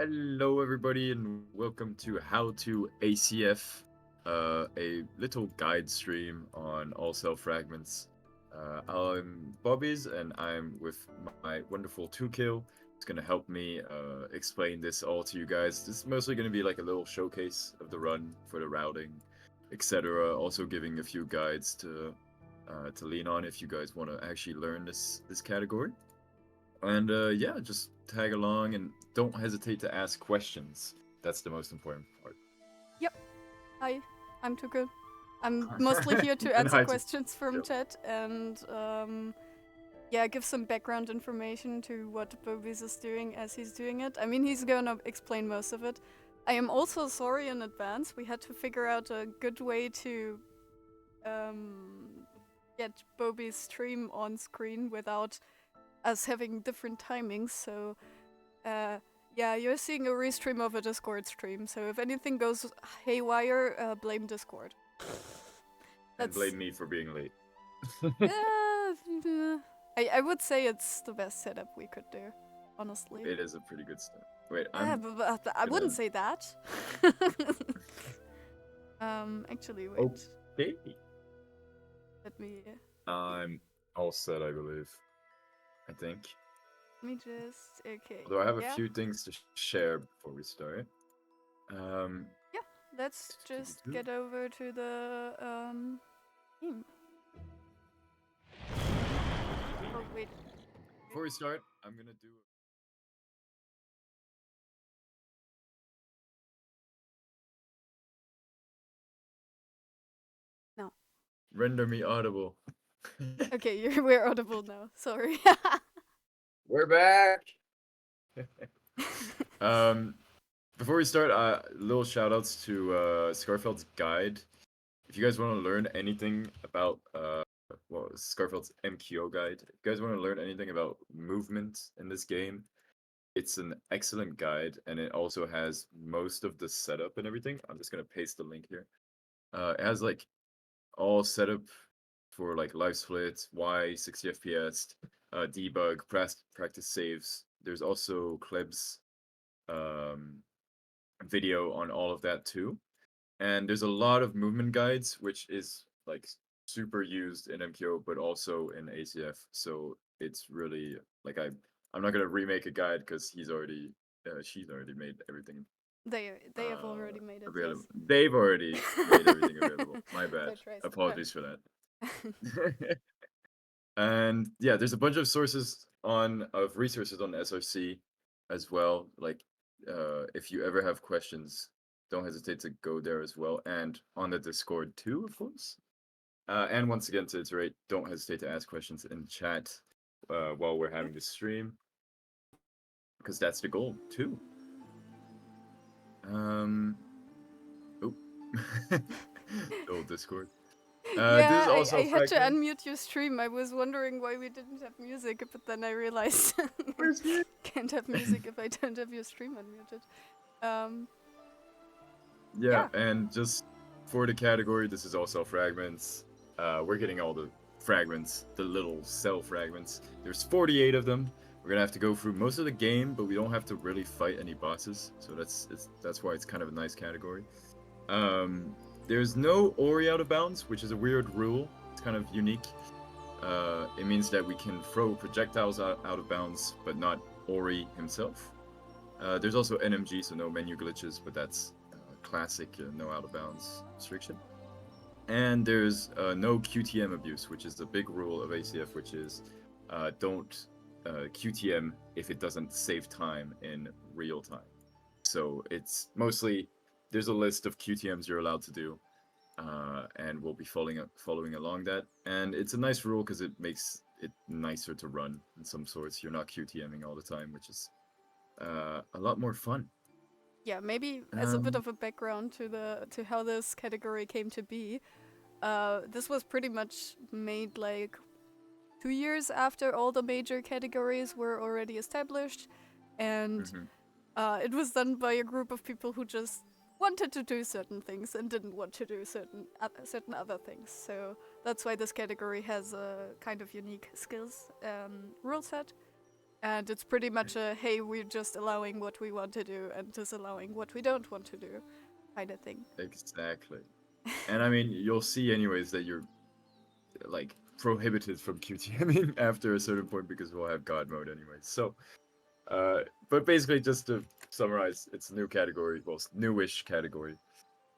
Hello, everybody, and welcome to How to ACF, a little guide stream on all cell fragments. I'm Bobies, and I'm with my wonderful 2kill. It's gonna help me explain this all to you guys. This is mostly gonna be like a little showcase of the run for the routing, etc. Also giving a few guides to lean on if you guys want to actually learn this category. And yeah, just tag along and don't hesitate to ask questions. That's the most important part. Yep. Hi, I'm Tuku. I'm mostly here to answer questions from chat and yeah, give some background information to what Bobies is doing as he's doing it. I mean, he's gonna explain most of it. I am also sorry in advance. We had to figure out a good way to get Bobies' stream on screen without us having different timings. So yeah, you're seeing a restream of a Discord stream, so if anything goes haywire, blame Discord. And blame me for being late. I would say it's the best setup we could do, honestly. It is a pretty good start. Wait, but I wouldn't say that. Actually, wait. Okay. Let me... I'm all set, I believe. I think. Let me just... Okay. Although I have a few things to share before we start. Yeah, let's just get over to the team. Oh, wait. Before we start, I'm gonna do... No. Render me audible. Okay, we're audible now. Sorry. We're back! Before we start, little shoutouts to Scarfeld's guide. If you guys want to learn anything about Scarfeld's MQO guide, if you guys want to learn anything about movement in this game, it's an excellent guide, and it also has most of the setup and everything. I'm just gonna paste the link here. It has like all setup for like live splits, Y, 60 FPS, debug, practice saves. There's also Kleb's video on all of that too. And there's a lot of movement guides, which is like super used in MQO, but also in ACF. So it's really like I'm not gonna remake a guide because she's already made everything. They have already made it. Available. Yes. They've already made everything available. My bad. Apologies for that. And yeah, there's a bunch of sources of resources on SRC as well. Like if you ever have questions, don't hesitate to go there as well, and on the Discord too, of course. And once again, to iterate, don't hesitate to ask questions in chat while we're having this stream, because that's the goal too. Oh, the old Discord. Yeah, this is I had to unmute your stream. I was wondering why we didn't have music, but then I realized can't have music if I don't have your stream unmuted. Yeah, and just for the category, this is all cell fragments. We're getting all the fragments, the little cell fragments. There's 48 of them. We're gonna have to go through most of the game, but we don't have to really fight any bosses. So that's why it's kind of a nice category. There's no Ori out of bounds, which is a weird rule. It's kind of unique. It means that we can throw projectiles out of bounds, but not Ori himself. There's also NMG, so no menu glitches, but that's classic no out of bounds restriction. And there's no QTM abuse, which is the big rule of ACF, which is don't QTM if it doesn't save time in real time. So it's mostly, there's a list of QTMs you're allowed to do, and we'll be following along that. And it's a nice rule because it makes it nicer to run in some sorts. You're not QTMing all the time, which is a lot more fun. Yeah, maybe as a bit of a background to how this category came to be. This was pretty much made like 2 years after all the major categories were already established, and it was done by a group of people who just wanted to do certain things and didn't want to do certain other things. So that's why this category has a kind of unique skills rule set. And it's pretty much a, hey, we're just allowing what we want to do and disallowing what we don't want to do kind of thing. Exactly. And I mean, you'll see anyways that you're like prohibited from QTMing after a certain point because we'll have God mode anyways. So, but basically, just to summarize, it's a new category, well, newish category,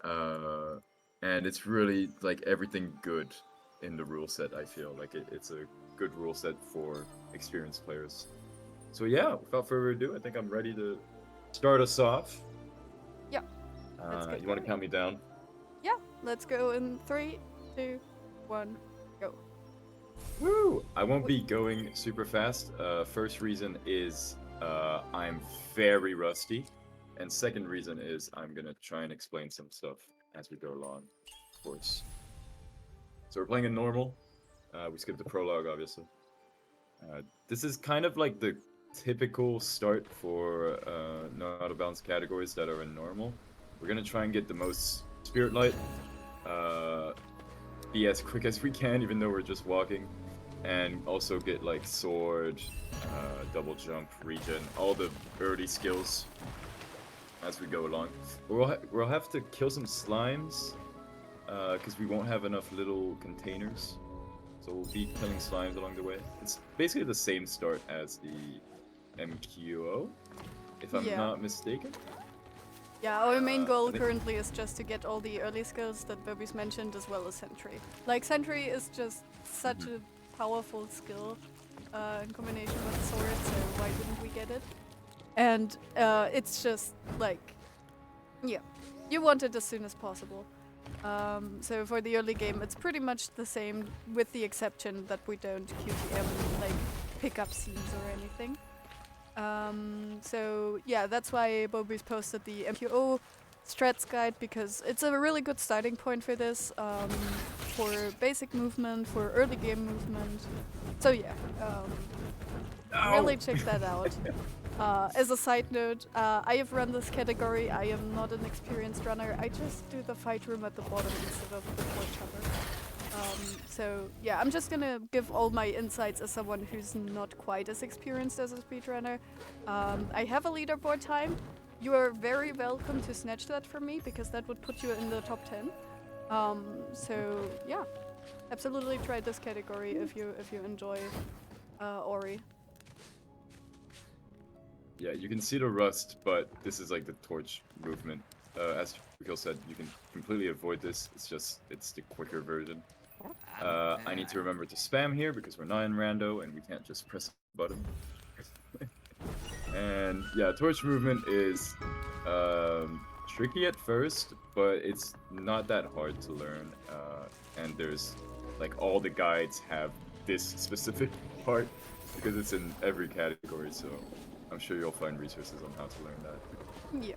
uh, and it's really like everything good in the rule set. I feel like it's a good rule set for experienced players. So yeah, without further ado, I think I'm ready to start us off. Yeah, let's get You want to going. count me down? Yeah, let's go in 3, 2, 1, go. Woo! I won't be going super fast. First reason is I'm very rusty, and second reason is I'm gonna try and explain some stuff as we go along, of course. So we're playing in normal. We skipped the prologue, obviously. This is kind of like the typical start for not out of bounds categories that are in normal. We're gonna try and get the most spirit light, be as quick as we can, even though we're just walking, and also get like sword, double jump, regen, all the early skills as we go along. We'll have to kill some slimes because we won't have enough little containers. So we'll be killing slimes along the way. It's basically the same start as the MQO, if I'm not mistaken. Yeah, our main goal currently is just to get all the early skills that Bobies mentioned, as well as Sentry. Like, Sentry is just such a powerful skill in combination with Sword, so why wouldn't we get it? And it's just, like, yeah, you want it as soon as possible. So for the early game, it's pretty much the same, with the exception that we don't QTM, like, pick up scenes or anything. So yeah, that's why Bobies posted the MQO strats guide, because it's a really good starting point for this, for basic movement, for early game movement. So yeah, really check that out. As a side note, I have run this category. I am not an experienced runner. I just do the fight room at the bottom instead of the torch hover. So yeah, I'm just gonna give all my insights as someone who's not quite as experienced as a speedrunner. I have a leaderboard time. You are very welcome to snatch that from me, because that would put you in the top 10. So yeah, absolutely try this category if you enjoy Ori. Yeah, you can see the rust, but this is like the torch movement. As Mikhail said, you can completely avoid this. It's the quicker version. I need to remember to spam here because we're not in rando and we can't just press a button. And yeah, torch movement is tricky at first, but it's not that hard to learn. And there's like all the guides have this specific part because it's in every category, so I'm sure you'll find resources on how to learn that. Yeah.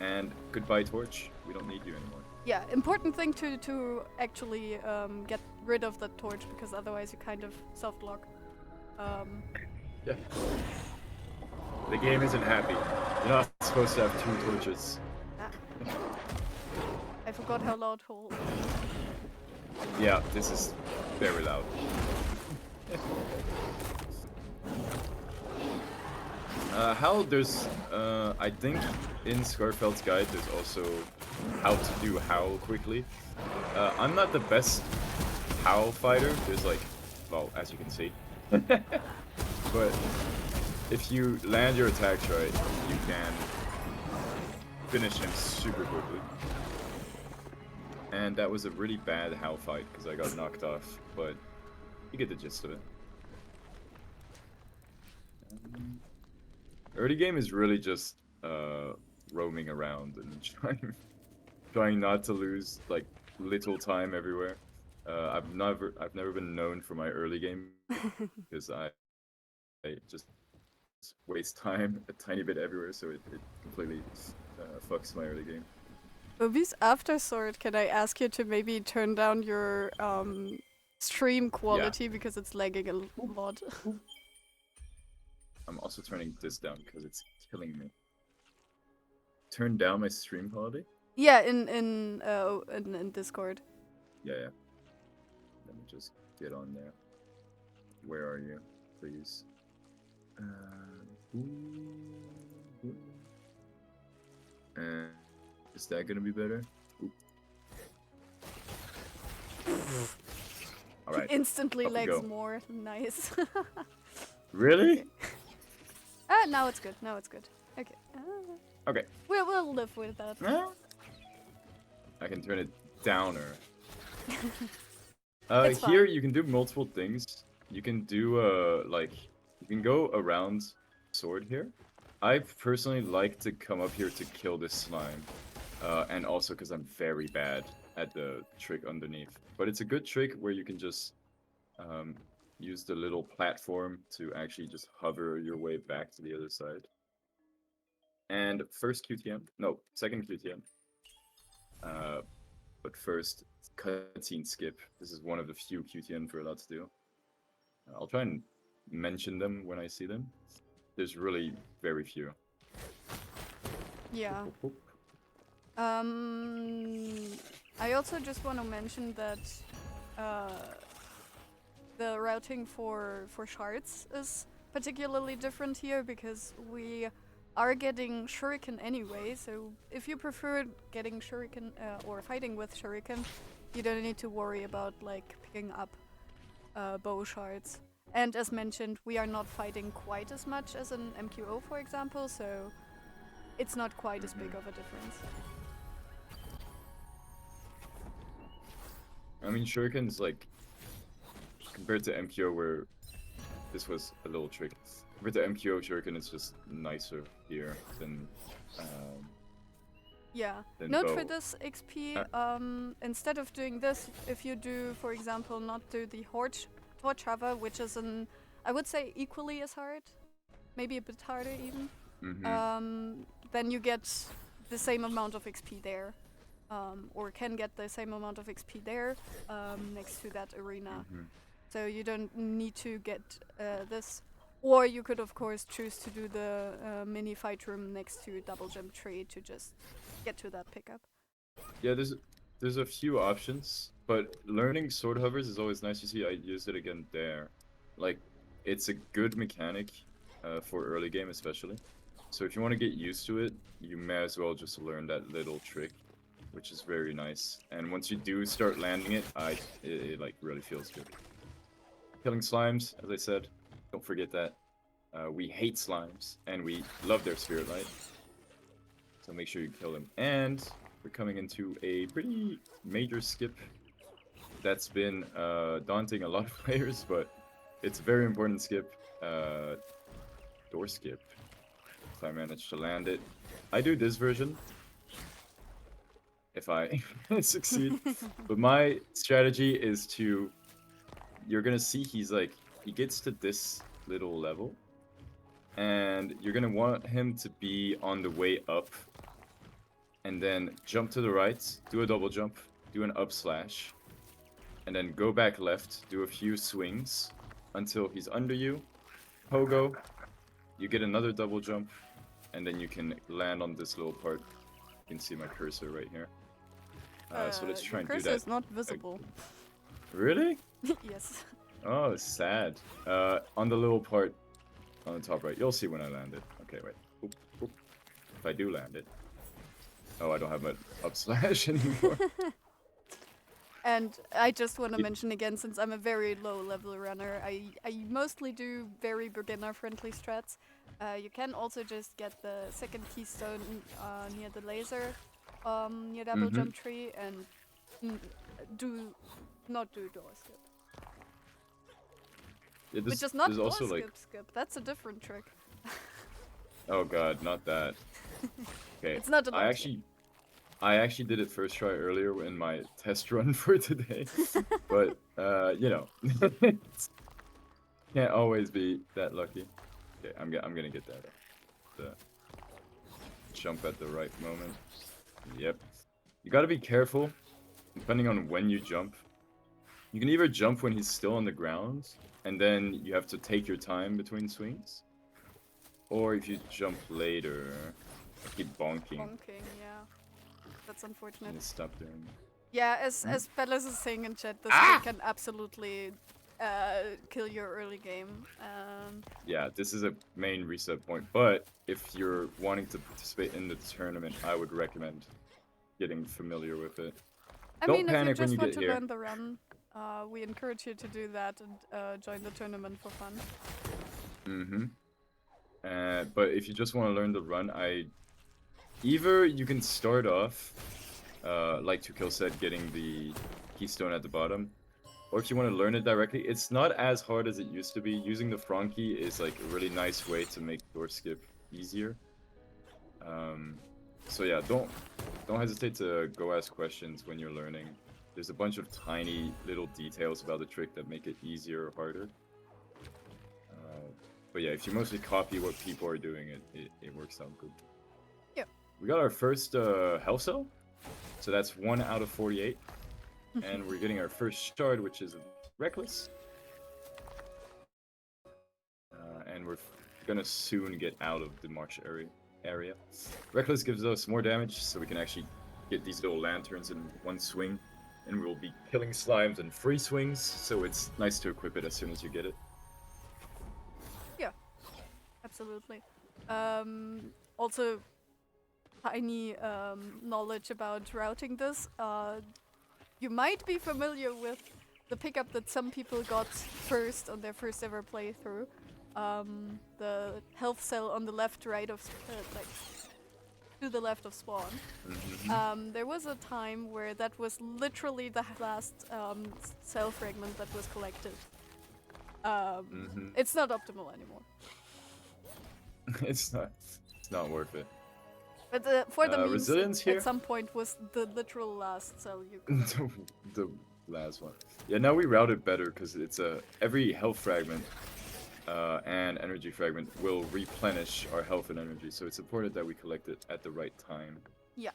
And goodbye, torch. We don't need you anymore. Yeah, important thing to actually get rid of the torch, because otherwise you kind of self-block. Yeah. The game isn't happy. You're not supposed to have 2 torches. I forgot how loud hole. Yeah, this is very loud. How there's, I think in Scarfeld's guide there's also how to do howl quickly. I'm not the best howl fighter. There's like, well, as you can see. But if you land your attacks right, you can finish him super quickly. And that was a really bad howl fight because I got knocked off, but you get the gist of it. Early game is really just roaming around and trying not to lose like little time everywhere. I've never been known for my early game because I just waste time a tiny bit everywhere, so it completely fucks my early game. Bobies, after Sword, can I ask you to maybe turn down your stream quality, because it's lagging a lot? I'm also turning this down because it's killing me. Turn down my stream quality? Yeah, in Discord. Yeah. Let me just get on there. Where are you, please? And is that gonna be better? Oop. All He right, instantly up we lags go. more. Nice. Really? Ah, now it's good. Now it's good. Okay. Okay. We'll live with that. I can turn it down or. It's Here fine. you can do multiple things. You can do like you can go around sword here. I personally like to come up here to kill this slime, and also because I'm very bad at the trick underneath. But it's a good trick where you can just use the little platform to actually just hover your way back to the other side. And first QTM, no, second QTM. But first, cutscene skip. This is one of the few QTNs we're allowed to do. I'll try and mention them when I see them. There's really very few. Yeah. Whoop, whoop, whoop. I also just want to mention that the routing for shards is particularly different here because we are getting shuriken anyway. So if you prefer getting shuriken or fighting with shuriken, you don't need to worry about like picking up bow shards. And as mentioned, we are not fighting quite as much as an MQO, for example, so it's not quite as big of a difference. I mean, shuriken's like compared to MQO, where this was a little tricky. Compared to MQO, shuriken is just nicer here than. Yeah. Than Note bow. for this XP, instead of doing this, if you do, for example, not do the torch hover, which is I would say equally as hard, maybe a bit harder even, then you get the same amount of XP there, or can get the same amount of XP there, next to that arena. So you don't need to get this. Or you could, of course, choose to do the mini fight room next to double jump tree to just get to that pickup. Yeah, there's a few options, but learning sword hovers is always nice. You see, I used it again there. Like, it's a good mechanic for early game, especially. So if you want to get used to it, you may as well just learn that little trick, which is very nice. And once you do start landing it, it like really feels good. Killing slimes, as I said, don't forget that. We hate slimes, and we love their spirit light. So make sure you kill them. And we're coming into a pretty major skip that's been daunting a lot of players, but it's a very important skip. Door skip. If I manage to land it. I do this version if I succeed. But my strategy is to... You're gonna see he gets to this little level. And you're gonna want him to be on the way up. And then jump to the right, do a double jump, do an up slash. And then go back left, do a few swings until he's under you. Pogo, you get another double jump, and then you can land on this little part. You can see my cursor right here. So let's try and do that. Cursor is not visible. Really? Yes. Oh, sad. On the little part on the top right. You'll see when I land it. Okay, wait. Oop, oop. If I do land it. Oh, I don't have an up slash anymore. And I just want to mention again, since I'm a very low level runner, I mostly do very beginner friendly strats. You can also just get the second keystone near the laser, near double jump tree, and not do door skip. Yeah, Which is not door also skip. That's a different trick. Oh god, not that. Okay, It's not a door skip. I actually did it first try earlier in my test run for today, but you know, can't always be that lucky. Okay, I'm gonna get that. The jump at the right moment. Yep. You gotta be careful, depending on when you jump. You can either jump when he's still on the ground, and then you have to take your time between swings, or if you jump later, keep bonking. Bonking, yeah. That's unfortunate. And stop doing. Yeah, as Bellas is saying in chat, this trick can absolutely kill your early game. Yeah, this is a main reset point. But if you're wanting to participate in the tournament, I would recommend getting familiar with it. I Don't mean, if you panic when just you want get to here. learn the run, we encourage you to do that and join the tournament for fun. But if you just want to learn the run, either you can start off, like Tukil said, getting the keystone at the bottom, or if you want to learn it directly, it's not as hard as it used to be. Using the Frankie is like a really nice way to make door skip easier. So yeah, don't hesitate to go ask questions when you're learning. There's a bunch of tiny little details about the trick that make it easier or harder. But yeah, if you mostly copy what people are doing, it works out good. Yeah. We got our first health cell, so that's 1 out of 48. And we're getting our first shard, which is Reckless. And we're gonna soon get out of the marsh area. Reckless gives us more damage, so we can actually get these little lanterns in one swing. And we'll be killing slimes in free swings, so it's nice to equip it as soon as you get it. Yeah, absolutely. Also, tiny knowledge about routing this. You might be familiar with the pickup that some people got first on their first ever playthrough. The health cell on the left, right of like to the left of spawn. There was a time where that was literally the last cell fragment that was collected. It's not optimal anymore. It's not worth it. But for the memes, resilience here? at some point was the literal last cell you could. the last one. Yeah, now we route it better because it's every health fragment and energy fragment will replenish our health and energy, so it's important that we collect it at the right time. Yeah.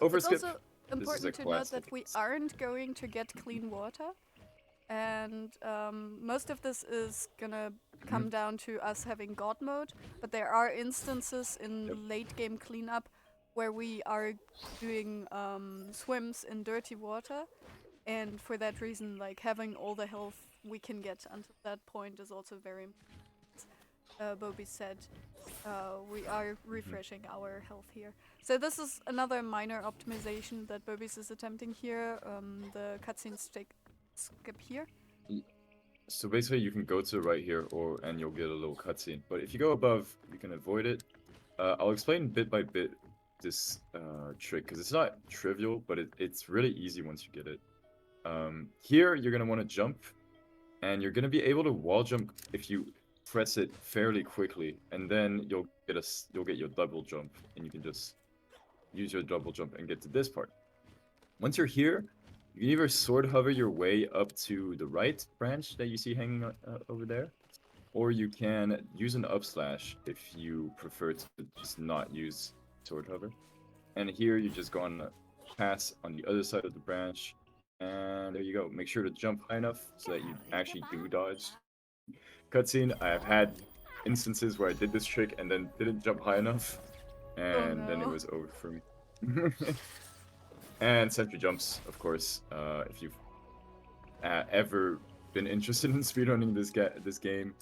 Overskip. It's also important to note that we aren't going to get clean water. And most of this is gonna come down to us having God mode, but there are instances in late game cleanup where we are doing swims in dirty water, and for that reason, like having all the health we can get until that point is also very important. Bobies said we are refreshing our health here. So this is another minor optimization that Bobies is attempting here. The cutscene skip here. So basically, you can go to the right here, and you'll get a little cutscene. But if you go above, you can avoid it. I'll explain bit by bit this trick because it's not trivial, but it's really easy once you get it. Here, you're gonna want to jump, and you're gonna be able to wall jump if you press it fairly quickly, and then you'll get your double jump, and you can just use your double jump and get to this part. Once you're here, you can either sword hover your way up to the right branch that you see hanging over there, or you can use an up slash if you prefer to just not use sword hover. And here you just go on a pass on the other side of the branch, and there you go. Make sure to jump high enough so that you actually do dodge. Cutscene, I've had instances where I did this trick and then didn't jump high enough, and then it was over for me. And sentry jumps, of course. If you've ever been interested in speedrunning this game,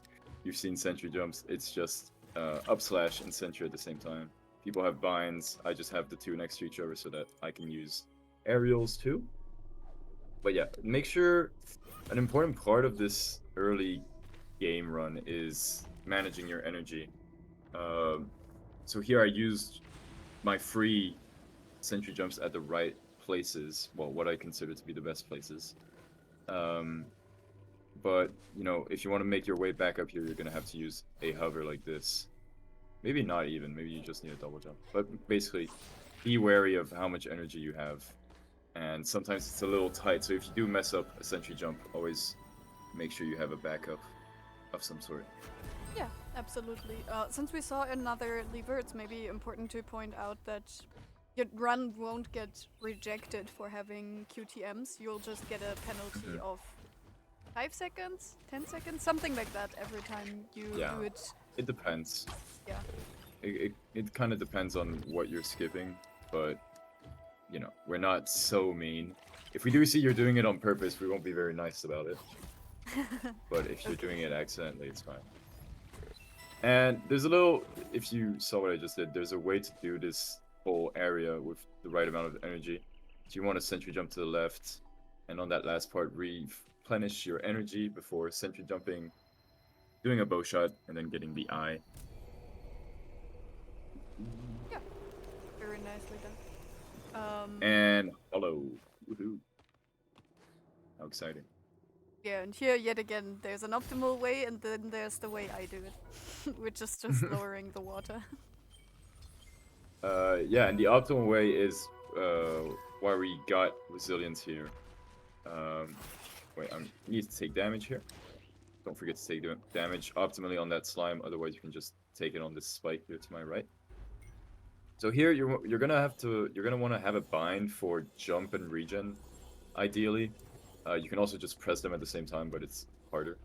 you've seen sentry jumps. It's just up slash and sentry at the same time. People have binds. I just have the two next to each other so that I can use aerials too. But yeah, make sure an important part of this early game run is managing your energy. So here I used my free sentry jumps at the right places, well, what I consider to be the best places. But, you know, if you want to make your way back up here, you're going to have to use a hover like this. Maybe not even, maybe you just need a double jump. But basically, be wary of how much energy you have. And sometimes it's a little tight, so if you do mess up a sentry jump, always make sure you have a backup of some sort. Yeah, absolutely. Since we saw another lever, it's maybe important to point out that your run won't get rejected for having QTMs. You'll just get a penalty of 5 seconds, 10 seconds, something like that every time you do it. It depends. Yeah. It kind of depends on what you're skipping, but, you know, we're not so mean. If we do see you're doing it on purpose, we won't be very nice about it. But if you're Okay. doing it accidentally, it's fine. And there's a little, if you saw what I just did, there's a way to do this whole area with the right amount of energy. So you want to sentry jump to the left, and on that last part, replenish your energy before sentry jumping, doing a bow shot, and then getting the eye. Yeah, very nicely done. And hello. Woohoo. How exciting. Yeah, and here yet again, there's an optimal way, and then there's the way I do it, which is just lowering the water. Yeah, and the optimal way is why we got resilience here. Wait, I need to take damage here. Don't forget to take damage optimally on that slime, otherwise you can just take it on this spike here to my right. So here you're gonna want to have a bind for jump and regen, ideally. You can also just press them at the same time, but it's harder.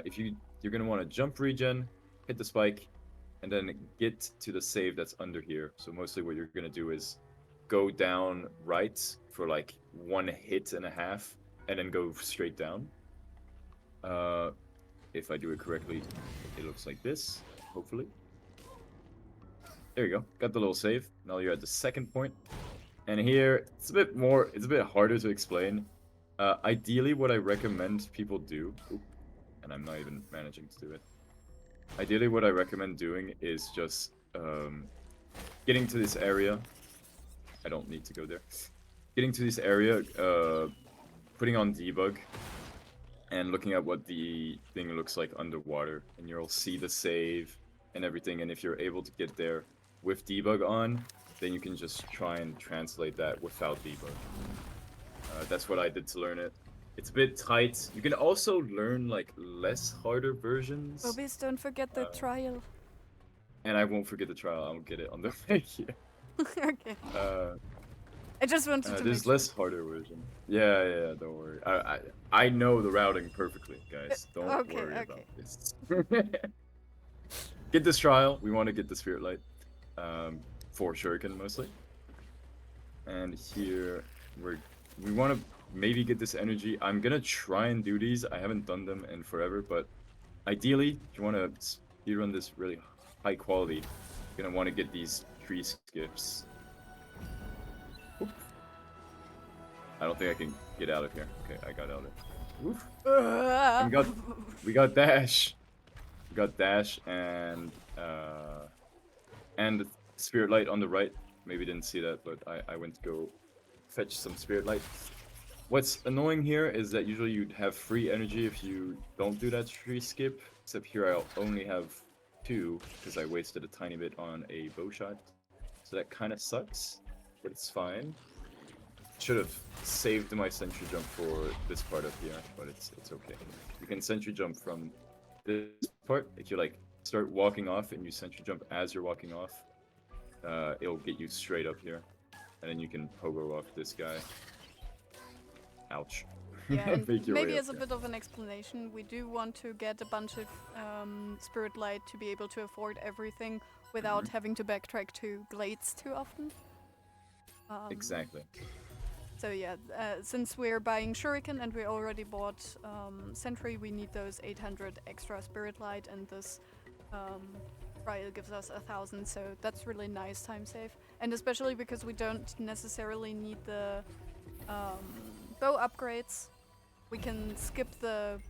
If you're gonna want to jump regen, hit the spike, and then get to the save that's under here. So mostly what you're gonna do is go down right for like 1.5 hits, and then go straight down. If I do it correctly, it looks like this, hopefully. There you go. Got the little save. Now you're at the second point. And here, it's a bit harder to explain. Ideally, what I recommend people do, and I'm not even managing to do it. Ideally, what I recommend doing is just getting to this area. I don't need to go there. Getting to this area, putting on debug, and looking at what the thing looks like underwater, and you'll see the save and everything. And if you're able to get there with debug on, then you can just try and translate that without debug. That's what I did to learn it. It's a bit tight. You can also learn like less harder versions. Bobies, don't forget the trial. And I won't forget the trial. I'll get it on the way here. Okay. I just wanted to there's make less harder version. Yeah, don't worry. I know the routing perfectly, guys. Don't worry about this. Get this trial. We want to get the Spirit Light. For Shuriken mostly. And here we want to maybe get this energy. I'm gonna try and do these. I haven't done them in forever, but ideally, if you want to speedrun this really high quality, you're gonna want to get these tree skips. Oop. I don't think I can get out of here. Okay, I got out of it. Oof. We got dash. We got dash and Spirit Light on the right. Maybe didn't see that, but I went to go fetch some Spirit Light. What's annoying here is that usually you'd have free energy if you don't do that tree skip, except here I'll only have 2 because I wasted a tiny bit on a bow shot. So that kind of sucks, but it's fine. Should have saved my sentry jump for this part up here, but it's okay. You can sentry jump from this part. If you like start walking off and you sentry jump as you're walking off, it'll get you straight up here, and then you can pogo off this guy. Ouch. Yeah, and maybe as a bit of an explanation, we do want to get a bunch of Spirit Light to be able to afford everything without having to backtrack to glades too often. Exactly. So yeah, since we're buying Shuriken and we already bought Sentry, we need those 800 extra Spirit Light, and this trial gives us 1,000, so that's really nice time save. And especially because we don't necessarily need the bow upgrades, we can skip the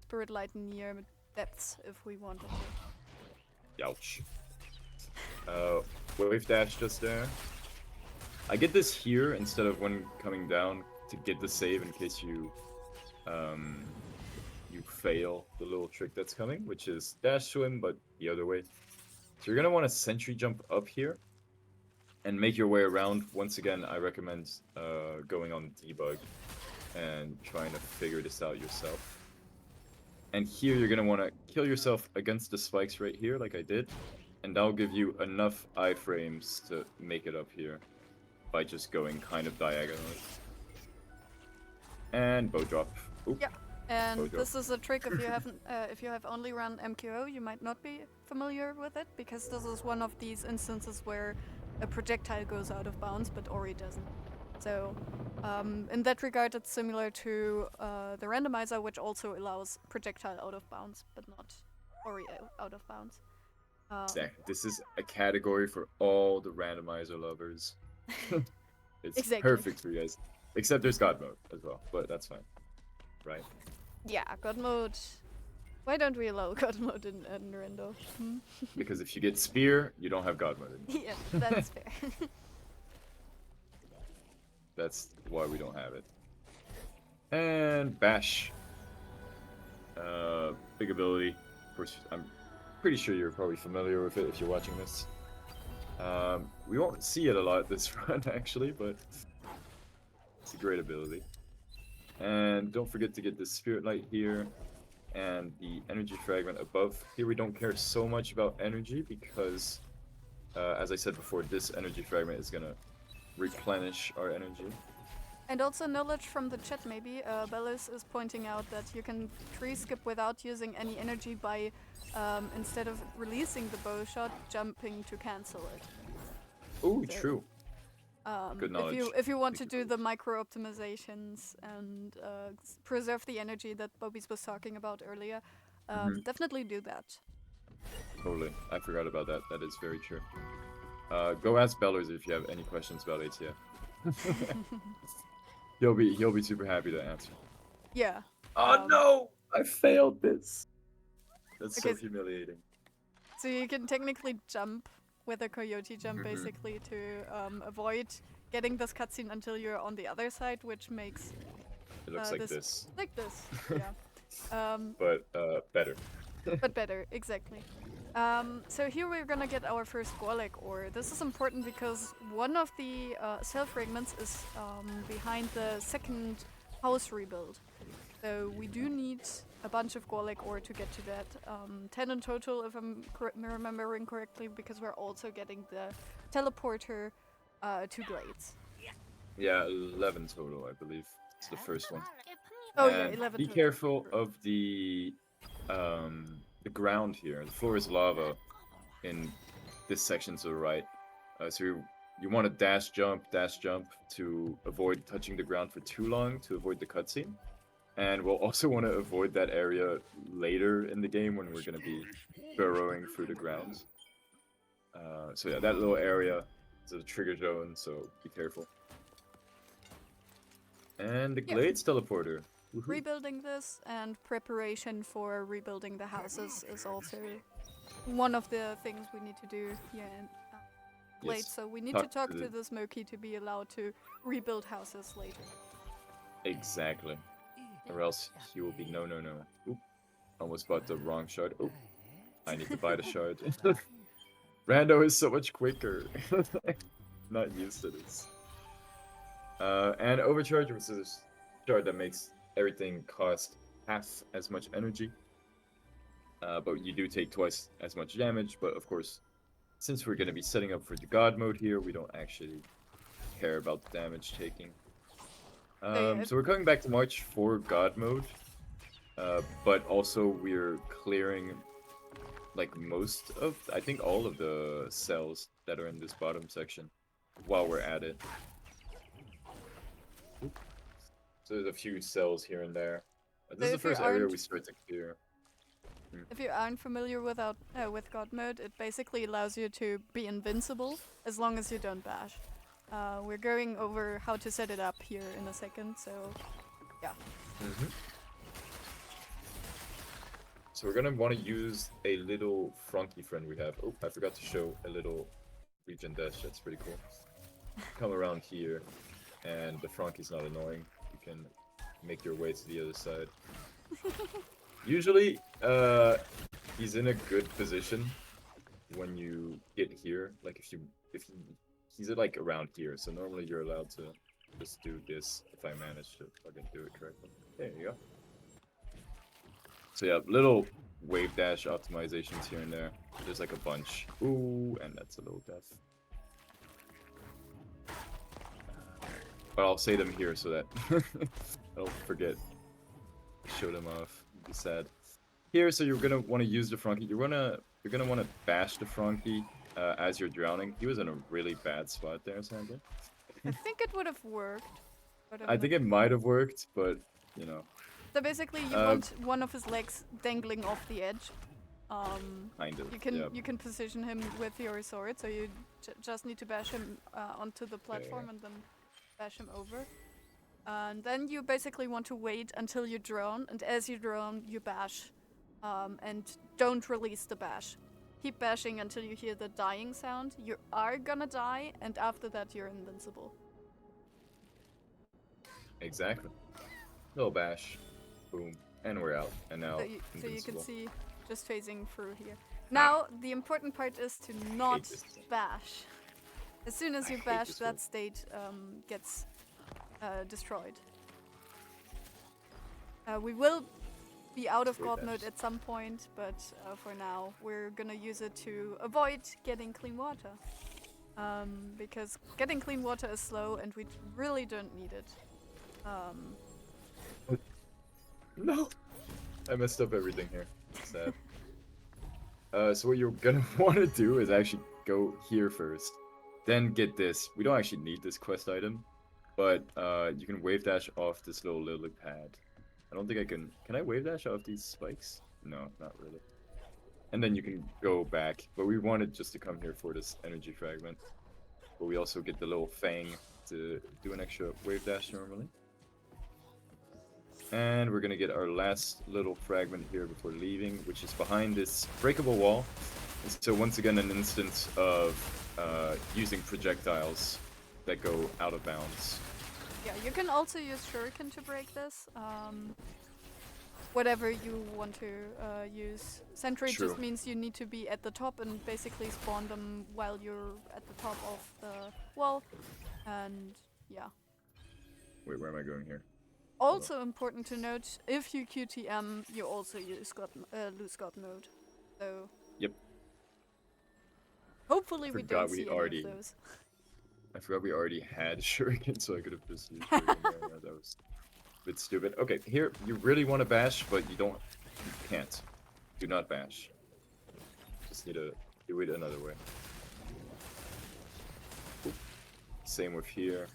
Spirit Light near depths if we wanted to. Ouch. Wave dash just there. I get this here instead of when coming down to get the save in case you fail the little trick that's coming, which is dash swim, but the other way. So you're gonna want to sentry jump up here and make your way around. Once again, I recommend going on debug and trying to figure this out yourself. And here you're gonna want to kill yourself against the spikes right here, like I did, and that'll give you enough iframes to make it up here by just going kind of diagonally. And bow drop. Oop. Yeah, and this is a trick if you haven't, if you have only run MQO, you might not be familiar with it, because this is one of these instances where a projectile goes out of bounds, but Ori doesn't. So in that regard, it's similar to the randomizer, which also allows projectile out of bounds, but not ori out of bounds. Exactly. This is a category for all the randomizer lovers. It's Exactly. perfect for you guys. Except there's God mode as well, but that's fine. Right? Yeah, God mode. Why don't we allow God mode in Rando? Because if you get spear, you don't have God mode anymore. Yeah, that's fair. That's why we don't have it. And bash. Big ability. Of course, I'm pretty sure you're probably familiar with it if you're watching this. We won't see it a lot this run, actually, but it's a great ability. And don't forget to get the Spirit Light here and the Energy Fragment above. Here we don't care so much about energy because, as I said before, this Energy Fragment is going to replenish our energy. And also knowledge from the chat maybe. Bellis is pointing out that you can tree skip without using any energy by, instead of releasing the bow shot, jumping to cancel it. Oh, true. Good knowledge. If you want to do the micro optimizations and preserve the energy that Bobies was talking about earlier, definitely do that. Totally. I forgot about that. That is very true. Go ask Bellers if you have any questions about ATF. He'll be super happy to answer. Yeah. Oh no! I failed this. That's so humiliating. So you can technically jump with a coyote jump basically to avoid getting this cutscene until you're on the other side, which makes it looks like this. Like this, yeah. But better. But better, exactly. So here we're gonna get our first Gorlek ore. This is important because one of the cell fragments is behind the second house rebuild. So we do need a bunch of Gorlek ore to get to that. 10 in total, if I'm remembering correctly, because we're also getting the teleporter to Glades. Yeah, 11 total, I believe. It's the first one. Oh and yeah, 11 be total. Careful of the ground here. The floor is lava in this section to the right. So you want to dash jump to avoid touching the ground for too long to avoid the cutscene. And we'll also want to avoid that area later in the game when we're going to be burrowing through the ground. So yeah, that little area is a trigger zone, so be careful. And the Glades teleporter. Woohoo. Rebuilding this and preparation for rebuilding the houses is also one of the things we need to do here in Glades. So we need to talk to the Smoky to be allowed to rebuild houses later. Exactly. Or else he will be no. Oop. Almost bought the wrong shard. Oop. I need to buy the shard. Rando is so much quicker. Not used to this. And overcharge, which is a shard that makes everything cost half as much energy. But you do take twice as much damage. But of course, since we're going to be setting up for the God mode here, we don't actually care about the damage taking. So we're coming back to March for God mode, but also we're clearing like most of, I think all of the cells that are in this bottom section while we're at it. So there's a few cells here and there. This is the first area we start to clear. If you aren't familiar with God mode, it basically allows you to be invincible as long as you don't bash. We're going over how to set it up here in a second, so yeah. So we're gonna want to use a little Frankie friend we have. Oh, I forgot to show a little regen dash. That's pretty cool. Come around here, and the Frankie's not annoying. You can make your way to the other side. Usually, he's in a good position when you get here. Like if he's like around here, so normally you're allowed to just do this if I manage to fucking do it correctly. There you go. So yeah, little wave dash optimizations here and there. There's like a bunch. Ooh, and that's a little death. But I'll say them here so that I don't forget. Show them off. Be sad. Here, so you're gonna want to use the Frankie. You're gonna want to bash the Frankie as you're drowning. He was in a really bad spot there, Sandra. I think it would have worked. But I think it might have worked, but you know. So basically, you want one of his legs dangling off the edge. Kind of. You can position him with your sword, so you just need to bash him onto the platform and then bash him over. And then you basically want to wait until you drone, and as you drone, you bash. And don't release the bash. Keep bashing until you hear the dying sound. You are gonna die, and after that, you're invincible. Exactly. Little bash. Boom. And we're out. And now so you can see just phasing through here. Now, the important part is to not bash. As soon as you bash, that state gets destroyed. We will be out of God mode at some point, but for now, we're gonna use it to avoid getting clean water. Because getting clean water is slow and we really don't need it. No! I messed up everything here. Sad. So what you're gonna want to do is actually go here first. Then get this. We don't actually need this quest item, but you can wave dash off this little lily pad. I don't think I can. Can I wave dash off these spikes? No, not really. And then you can go back. But we wanted just to come here for this energy fragment. But we also get the little fang to do an extra wave dash normally. And we're gonna get our last little fragment here before leaving, which is behind this breakable wall. And so once again, an instance of using projectiles that go out of bounds. Yeah, you can also use shuriken to break this. Whatever you want to use. Sentry just means you need to be at the top and basically spawn them while you're at the top of the wall. And yeah. Wait, where am I going here? Also important to note, if you QTM, you also lose God mode. So. Yep. Hopefully we don't see any of those. I forgot we already had shuriken, so I could have just used shuriken there. That was a bit stupid. Okay, here, you really want to bash, but you can't. Do not bash. Just need to do it another way. Oop. Same with here.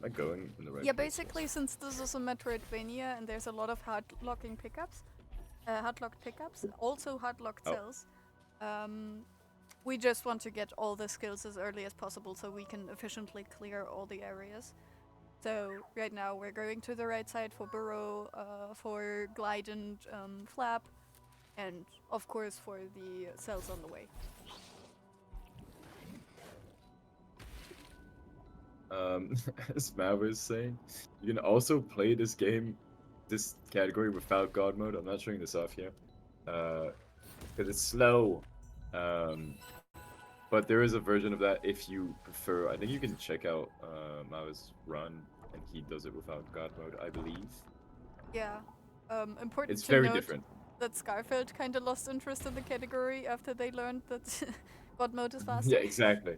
Am I going in the right place? Basically, since this is a Metroidvania and there's a lot of hard-locked pickups, also hard-locked cells, we just want to get all the skills as early as possible so we can efficiently clear all the areas. So right now we're going to the right side for burrow, for glide and flap, and of course for the cells on the way. As Matt was saying, you can also play this category without God mode. I'm not showing this off here, because it's slow. But there is a version of that if you prefer. I think you can check out Mao's run, and he does it without God mode, I believe. Yeah, important it's to very note different. That Scarfeld kind of lost interest in the category after they learned that God mode is faster. Yeah, exactly.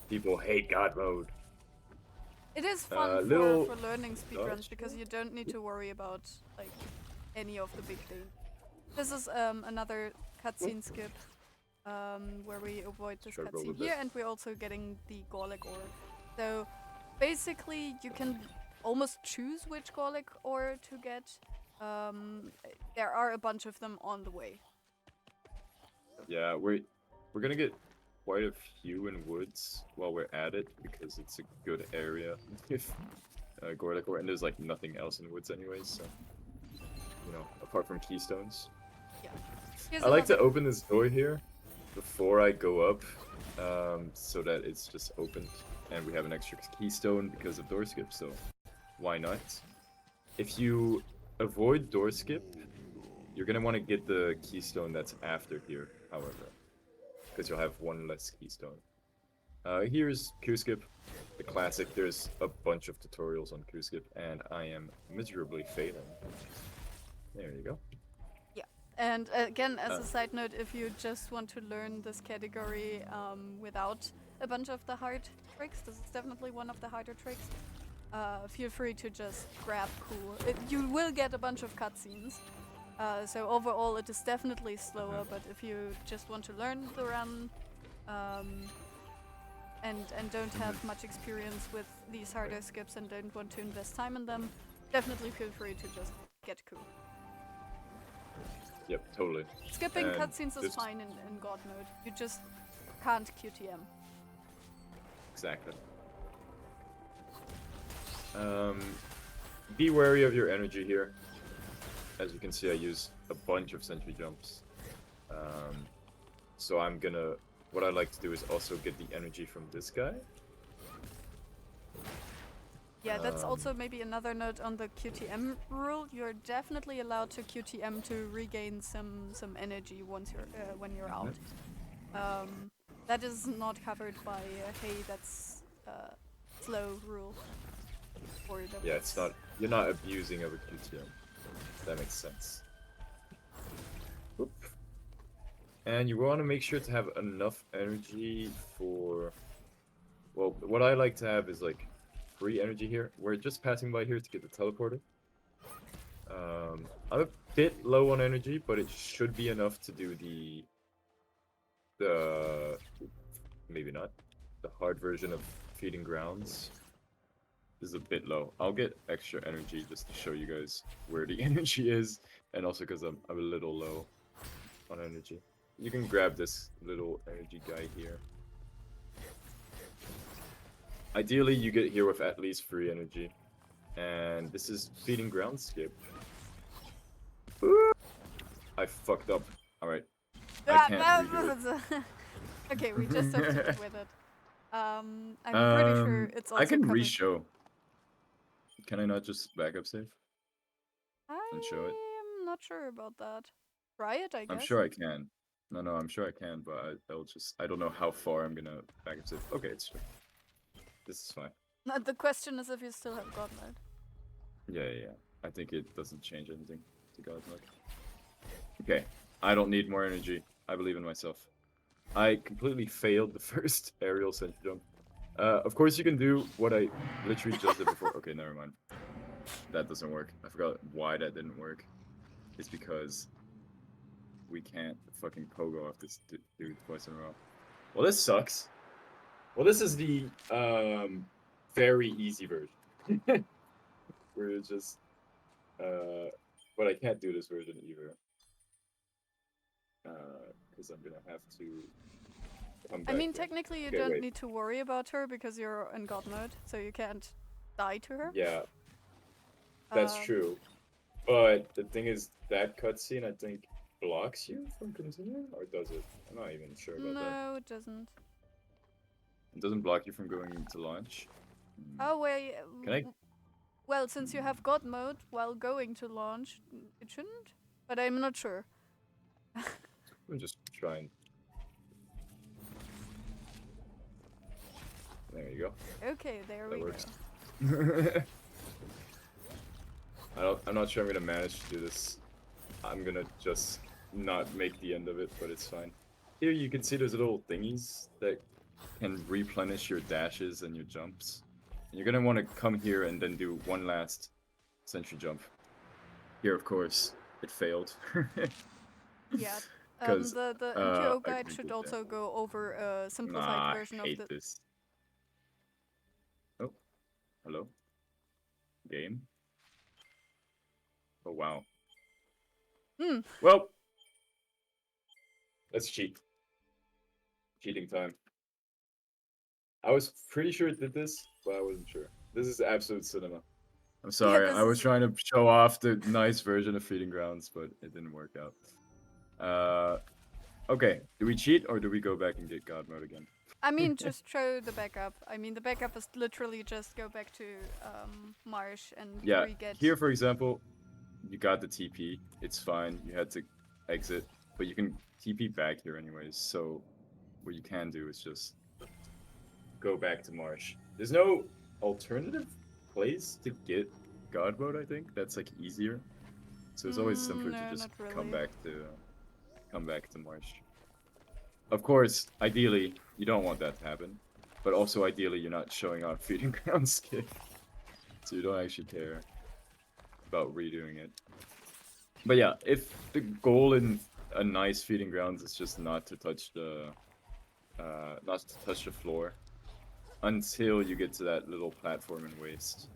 People hate God mode. It is fun for learning speedruns because you don't need to worry about like any of the big things. This is another cutscene skip where we avoid this cutscene here, and we're also getting the Gorlick ore. So basically, you can almost choose which Gorlick ore to get. There are a bunch of them on the way. Yeah, we're gonna get quite a few in woods while we're at it because it's a good area if Gorlick ore, and there's like nothing else in woods anyways, so you know, apart from keystones. Yeah. I like to open this door here before I go up, so that it's just opened and we have an extra keystone because of door skip, so why not? If you avoid door skip, you're gonna want to get the keystone that's after here, however, because you'll have one less keystone. Here's Q-skip, the classic. There's a bunch of tutorials on Q-skip, and I am miserably failing. There you go. Yeah, and again, as a side note, if you just want to learn this category without a bunch of the hard tricks, this is definitely one of the harder tricks. Feel free to just grab cool. You will get a bunch of cutscenes. So overall it is definitely slower, but if you just want to learn the run, and don't have much experience with these harder skips and don't want to invest time in them, definitely feel free to just get Coup. Yep, totally. Skipping And cutscenes is fine in God mode. You just can't QTM. Exactly. Be wary of your energy here. As you can see, I use a bunch of sentry jumps. So I'm gonna... What I like to do is also get the energy from this guy. Yeah, that's also maybe another note on the QTM rule. You're definitely allowed to QTM to regain some energy once you're when you're out. That is not covered by hey, that's slow rule. Yeah, it's not. You're not abusing of a QTM. That makes sense. Oop. And you want to make sure to have enough energy for... Well, what I like to have is like free energy here. We're just passing by here to get the teleporter. I'm a bit low on energy, but it should be enough to do the maybe not the hard version of feeding grounds. This is a bit low. I'll get extra energy just to show you guys where the energy is, and also because I'm a little low on energy. You can grab this little energy guy here. Ideally, you get here with at least free energy. And this is feeding ground skip. I fucked up. Alright. I can't redo it. Okay, we just have to live with it. I'm pretty sure it's also I can covered. re-show. Can I not just backup save? And show it? I'm not sure about that. Try it, I guess. I'm sure I can. No, I'm sure I can, but I'll just... I don't know how far I'm gonna backup save. Okay, it's true. This is fine. The question is if you still have God mode. Yeah. I think it doesn't change anything to God mode. Okay, I don't need more energy. I believe in myself. I completely failed the first aerial sentry jump. Of course you can do what I literally just did before. Okay, never mind. That doesn't work. I forgot why that didn't work. It's because we can't fucking pogo off this dude twice in a row. Well, this sucks. Well, this is the very easy version. Where it's just but I can't do this version either. Because I'm gonna have to come back. I mean, technically you don't need to worry about her because you're in God mode, so you can't die to her. Yeah, that's true. But the thing is, that cutscene, I think, blocks you from continuing? Or does it? I'm not even sure about that. No, it doesn't. It doesn't block you from going into launch? Oh, wait. Can I? Well, since you have God mode while going to launch, it shouldn't? But I'm not sure. I'm just trying. There you go. Okay, there we works. go. I'm not sure I'm gonna manage to do this. I'm gonna just not make the end of it, but it's fine. Here you can see there's little thingies that can replenish your dashes and your jumps. And you're gonna want to come here and then do one last sentry jump. Here, of course, it failed. Yeah. The NQO guide should also go over a simplified version I hate of the... this. Oh, hello? Game? Oh, wow. Well, let's cheat. Cheating time. I was pretty sure it did this, but I wasn't sure. This is absolute cinema. I'm sorry, I was trying to show off the nice version of Feeding Grounds, but it didn't work out. Okay, do we cheat or do we go back and get God mode again? I mean, just show the backup. I mean, the backup is literally just go back to Marsh and re-get... Here, for example, you got the TP. It's fine. You had to exit, but you can TP back here anyways. So what you can do is just go back to Marsh. There's no alternative place to get God mode, I think. That's like easier. So it's always simpler to just come back to Marsh. Of course, ideally, you don't want that to happen. But also, ideally, you're not showing off Feeding Ground skip. So you don't actually care about redoing it. But yeah, if the goal in a nice Feeding Grounds is just not to touch the floor, until you get to that little platform and waste.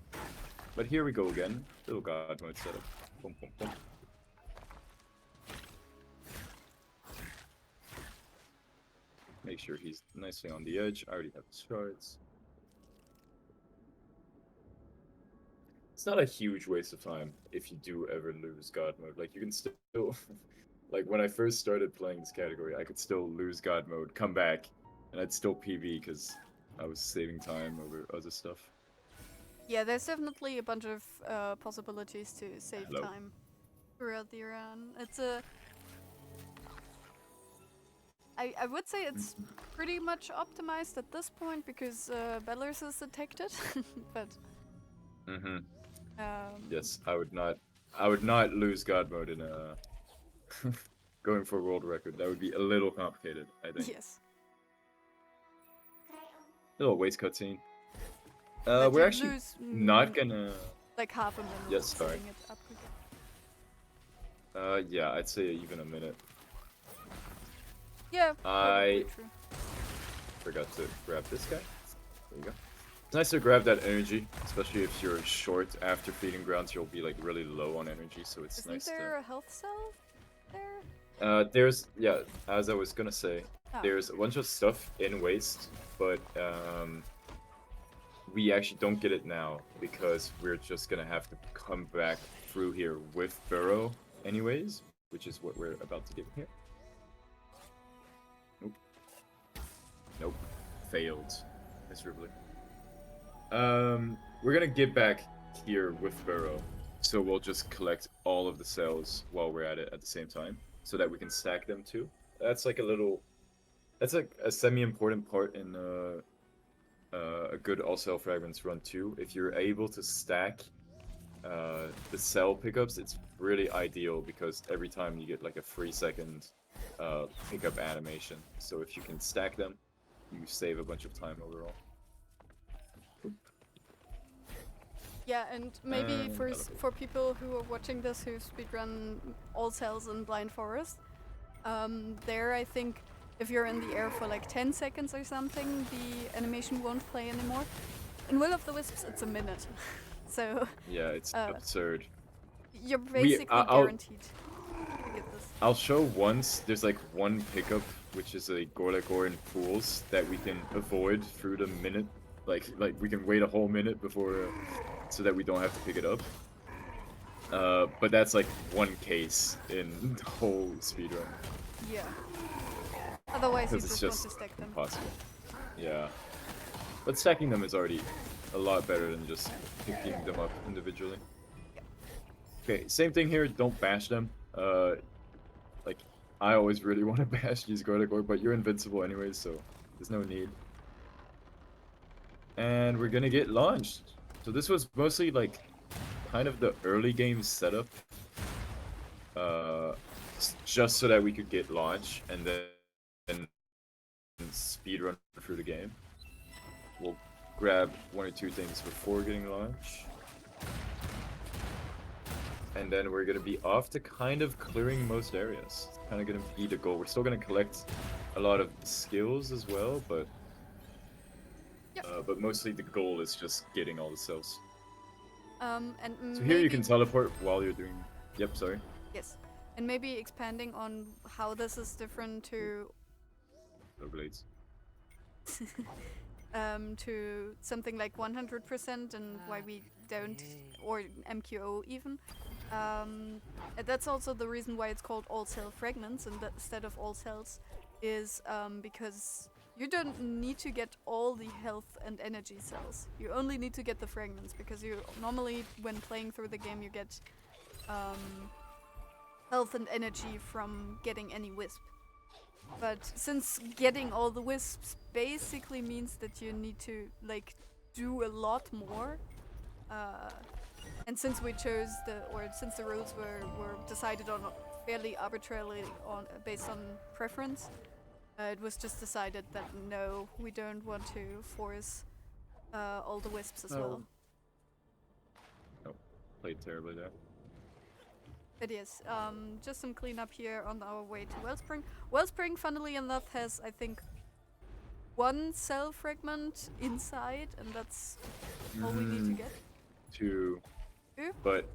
But here we go again. Little god mode setup. Boom, boom, boom. Make sure he's nicely on the edge. I already have the shards. It's not a huge waste of time if you do ever lose god mode. Like, you can still... like, when I first started playing this category, I could still lose god mode, come back, and I'd still PB because I was saving time over other stuff. Yeah, there's definitely a bunch of possibilities to save Hello. time throughout the run. It's a... I would say it's pretty much optimized at this point because Belarus is detected, but... Mm-hmm. Yes, I would not lose god mode in a... going for a world record. That would be a little complicated, I think. Yes. Little waste cutscene. But We're you actually lose, not gonna... like half a minute Yes, sorry. setting it up again. Yeah, I'd say even a minute. Yeah, I probably true. forgot to grab this guy. There you go. It's nice to grab that energy, especially if you're short after feeding grounds. You'll be like really low on energy, so it's Isn't nice there a health cell there? there's yeah, as I was gonna say, Oh. there's a bunch of stuff in waste, but we actually don't get it now because we're just gonna have to come back through here with Burrow anyways, which is what we're about to do here. Nope. Nope. Failed miserably. We're gonna get back here with Burrow, so we'll just collect all of the cells while we're at it at the same time, so that we can stack them too. That's like a little... that's like a semi-important part in a good all-cell fragments run too. If you're able to stack the cell pickups, it's really ideal because every time you get like a 3-second pickup animation. So if you can stack them, you save a bunch of time overall. Yeah, and maybe for people who are watching this who speedrun all cells in Blind Forest, there I think if you're in the air for like 10 seconds or something, the animation won't play anymore. In Will of the Wisps, it's a minute. So yeah, it's absurd. You're basically guaranteed to get this. I'll show once. There's like one pickup, which is a Gorlagor in pools that we can avoid through the minute. Like we can wait a whole minute before, so that we don't have to pick it up. But that's like one case in the whole speedrun. Yeah. Otherwise, you Because just want to stack them. Impossible. Yeah. But stacking them is already a lot better than just picking them up individually. Okay, same thing here. Don't bash them. Like, I always really want to bash use Gorlagor, but you're invincible anyways, so there's no need. And we're gonna get launched. So this was mostly like kind of the early game setup, just so that we could get launch and then speed run through the game. We'll grab 1 or 2 things before getting launch, and then we're gonna be off to kind of clearing most areas. It's kind of gonna be the goal. We're still gonna collect a lot of skills as well, but mostly the goal is just getting all the cells. And so here you can teleport while you're doing... Yep, sorry. Yes. And maybe expanding on how this is different to... No blades. to something like 100% and why we don't... or MQO even. That's also the reason why it's called all-cell fragments and instead of all cells is because... you don't need to get all the health and energy cells. You only need to get the fragments because you normally, when playing through the game, you get health and energy from getting any wisp. But since getting all the wisps basically means that you need to like do a lot more, and since we chose since the rules were decided on fairly arbitrarily based on preference. It was just decided that no, we don't want to force all the wisps as well. Oh, played terribly there. It is. Just some cleanup here on our way to Wellspring. Wellspring, funnily enough, has, I think, one cell fragment inside, and that's all we need to get. 2. 2? But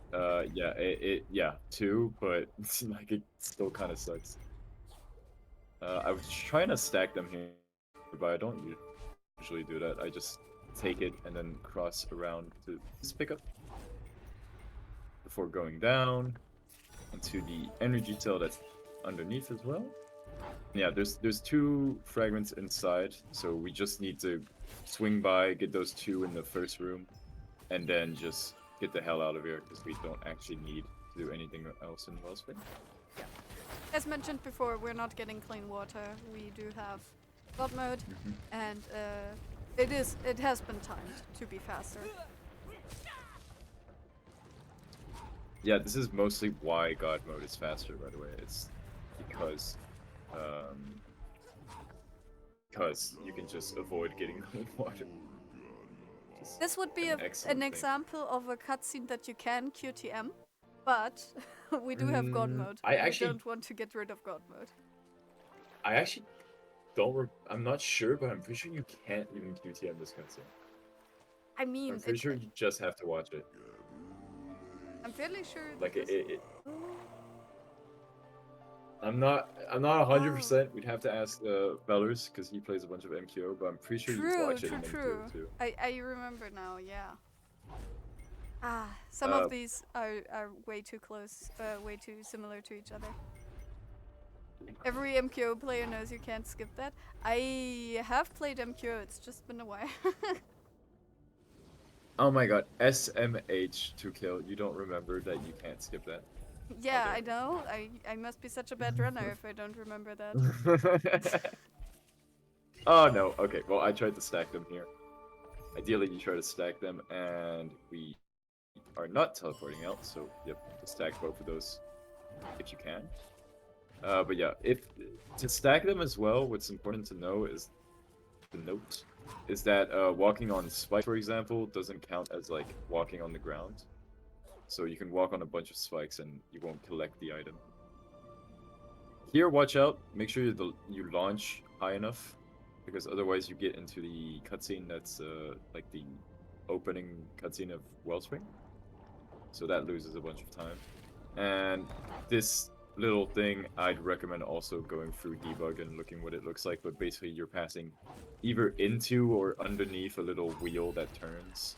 yeah, 2, but like it still kind of sucks. I was trying to stack them here, but I don't usually do that. I just take it and then cross around to just pick up before going down into the energy cell that's underneath as well. Yeah, there's 2 fragments inside, so we just need to swing by, get those 2 in the first room, and then just get the hell out of here because we don't actually need to do anything else in Wellspring. As mentioned before, we're not getting clean water. We do have God mode, and it has been timed to be faster. Yeah, this is mostly why God mode is faster, by the way. It's because you can just avoid getting clean water. This would be an example of a cutscene that you can QTM, but we do have God mode. I don't want to get rid of God mode. I actually I'm not sure, but I'm pretty sure you can't even QTM this cutscene. I mean, I'm pretty sure you just have to watch it. I'm fairly sure. Like I'm not 100%. We'd have to ask Bellers because he plays a bunch of MQO, but I'm pretty sure you watch it in MQO too. I remember now. Yeah. Some of these are way too close, way too similar to each other. Every MQO player knows you can't skip that. I have played MQO, it's just been a while. Oh my god, SMH to kill. You don't remember that you can't skip that? Yeah, okay. I know. I must be such a bad runner if I don't remember that. Oh no, okay, well I tried to stack them here. Ideally you try to stack them and we are not teleporting out, so yep, stack both of those if you can. But yeah, to stack them as well, what's important to know is that walking on spikes, for example, doesn't count as like walking on the ground. So you can walk on a bunch of spikes and you won't collect the item. Here, watch out. Make sure you launch high enough, because otherwise you get into the cutscene that's like the opening cutscene of Wellspring. So that loses a bunch of time. And this little thing, I'd recommend also going through debug and looking what it looks like, but basically you're passing either into or underneath a little wheel that turns.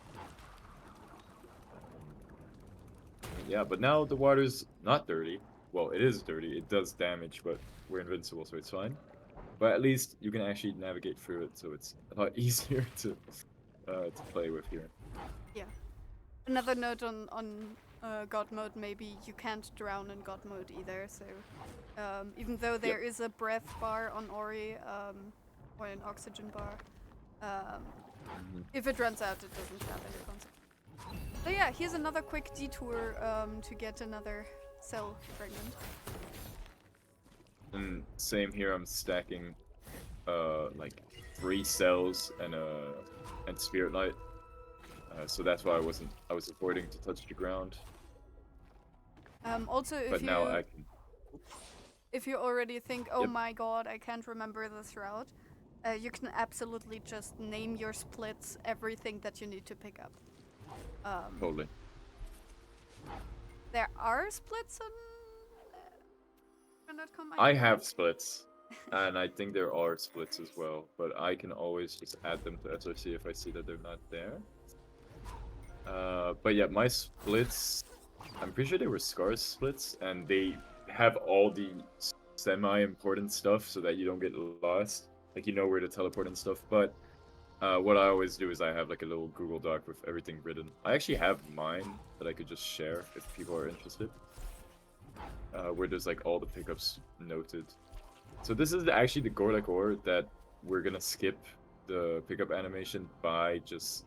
Yeah, but now the water's not dirty. Well, it is dirty, it does damage, but we're invincible, so it's fine. But at least you can actually navigate through it, so it's a lot easier to play with here. Yeah. Another note on God mode, maybe you can't drown in God mode either, so even though there is a breath bar on Ori, or an oxygen bar, if it runs out, it doesn't have any consequence. So yeah, here's another quick detour to get another cell fragment. And same here, I'm stacking like 3 cells and Spirit Light. So that's why I was avoiding to touch the ground. Also, if you already think, oh my god, I can't remember this route, you can absolutely just name your splits, everything that you need to pick up. Totally. There are splits on Run.com. I have splits, and I think there are splits as well, but I can always just add them to SRC if I see that they're not there. But yeah, my splits, I'm pretty sure they were Scar's splits, and they have all the semi-important stuff so that you don't get lost. Like, you know where to teleport and stuff, but what I always do is I have like a little Google Doc with everything written. I actually have mine that I could just share if people are interested. Where there's like all the pickups noted. So this is actually the Gorlek ore that we're gonna skip the pickup animation by just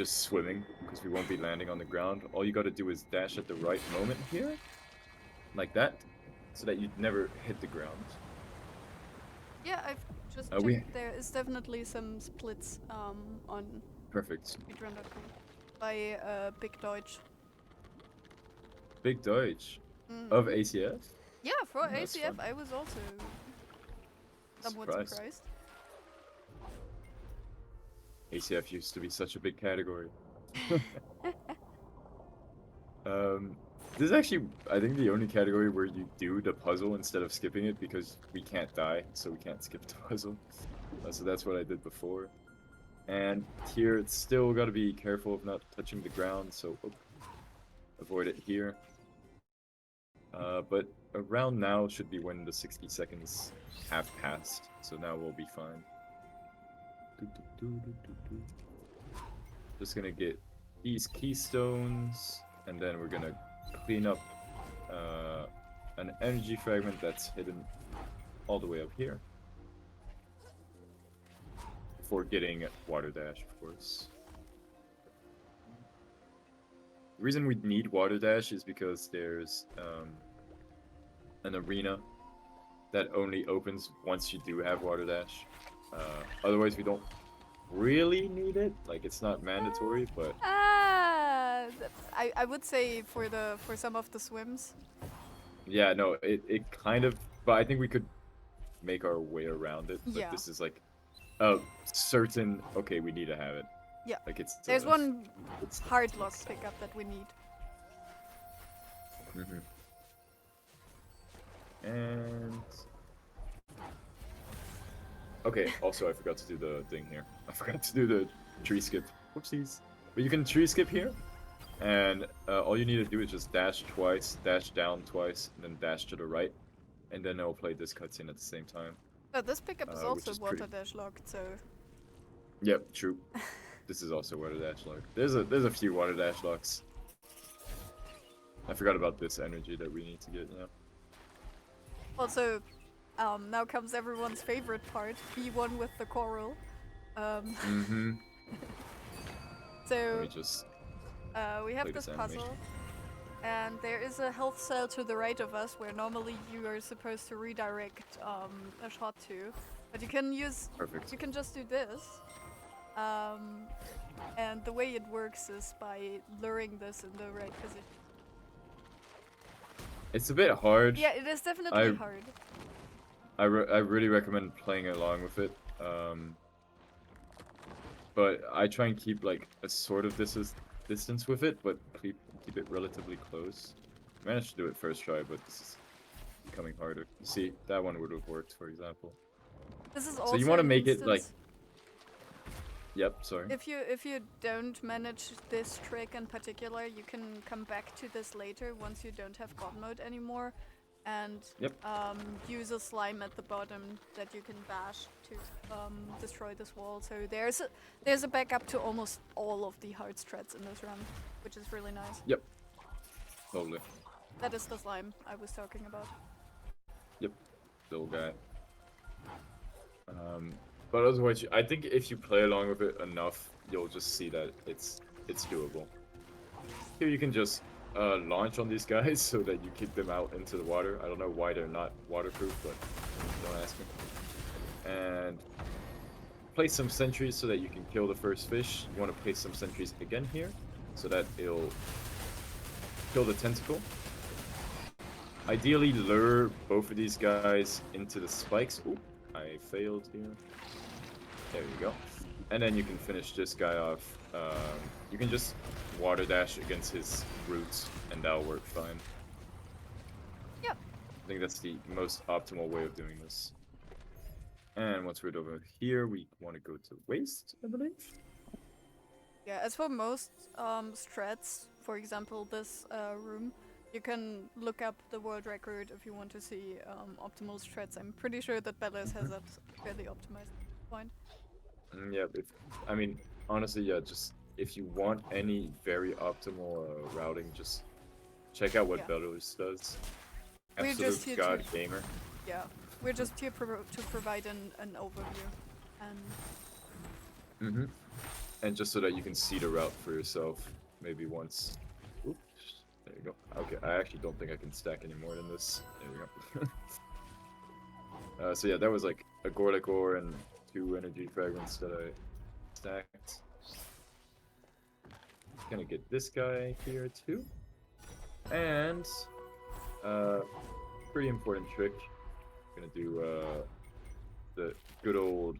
swimming, because we won't be landing on the ground. All you gotta do is dash at the right moment here, like that, so that you never hit the ground. Yeah, I've just checked. There is definitely some splits on Speedrun.com by Big Deutsch. Big Deutsch? Of ACF? Yeah, for ACF I was also somewhat Surprise. surprised. ACF used to be such a big category. This is actually, I think, the only category where you do the puzzle instead of skipping it because we can't die, so we can't skip the puzzle. So that's what I did before. And here, it's still got to be careful of not touching the ground, so avoid it here. But around now should be when the 60 seconds have passed, so now we'll be fine. Just gonna get these keystones, and then we're gonna clean up an energy fragment that's hidden all the way up here. Before getting water dash, of course. The reason we need water dash is because there's an arena that only opens once you do have water dash. Otherwise, we don't really need it. Like, it's not mandatory, but I would say for some of the swims. yeah, no, it kind of. But I think we could make our way around it. But Yeah. this is like a certain. Okay, we need to have it. Yeah. Like it's. There's one It's hard lock pickup that we need. And okay, also I forgot to do the thing here. I forgot to do the tree skip. Whoopsies. But you can tree skip here, and all you need to do is just dash twice, dash down twice, and then dash to the right, and then it'll play this cutscene at the same time. Oh, this pickup is which also is water pretty- dash locked, so Yep, true. This is also water dash lock. There's a few water dash locks. I forgot about this energy that we need to get. Yeah. also now comes everyone's favorite part, B1 with the coral. Mm-hmm. Let So me just. we have play this this animation. puzzle, and there is a health cell to the right of us where normally you are supposed to redirect a shot to, but you can use Perfect. you can just do this. And the way it works is by luring this in the right position. It's a bit hard. Yeah, it is definitely I- hard. I really recommend playing along with it. But I try and keep like a sort of distance with it, but keep it relatively close. I managed to do it first try, but this is becoming harder. You see, that one would have worked, for example. This is So also you want to an make it like. instance- Yep, sorry. if you don't manage this trick in particular, you can come back to this later once you don't have God mode anymore, and Yep. use a slime at the bottom that you can bash to destroy this wall. So there's a backup to almost all of the hard strats in this run, which is really nice. Yep. Totally. That is the slime I was talking about. Yep. Little guy. But otherwise, I think if you play along with it enough, you'll just see that it's doable. Here you can just launch on these guys so that you kick them out into the water. I don't know why they're not waterproof, but don't ask me. And place some sentries so that you can kill the first fish. You want to place some sentries again here so that it'll kill the tentacle. Ideally, lure both of these guys into the spikes. Ooh, I failed here. There you go. And then you can finish this guy off. You can just water dash against his roots, and that'll work fine. Yep. I think that's the most optimal way of doing this. And once we're over here, we want to go to waste, I believe. Yeah, as for most strats, for example this room, you can look up the world record if you want to see optimal strats. I'm pretty sure that Bellas has that fairly optimized at this point. Yeah, I mean, honestly, yeah, just if you want any very optimal routing, just check out what Yeah. Belarus does. We're just Absolute here god to- gamer. Yeah, we're just here to provide an overview. And And just so that you can see the route for yourself, maybe once. Oops, there you go. Okay, I actually don't think I can stack any more than this. There you go. So yeah, that was like a Gorlic ore and 2 energy fragments that I stacked. Gonna get this guy here too. And pretty important trick. Gonna do the good old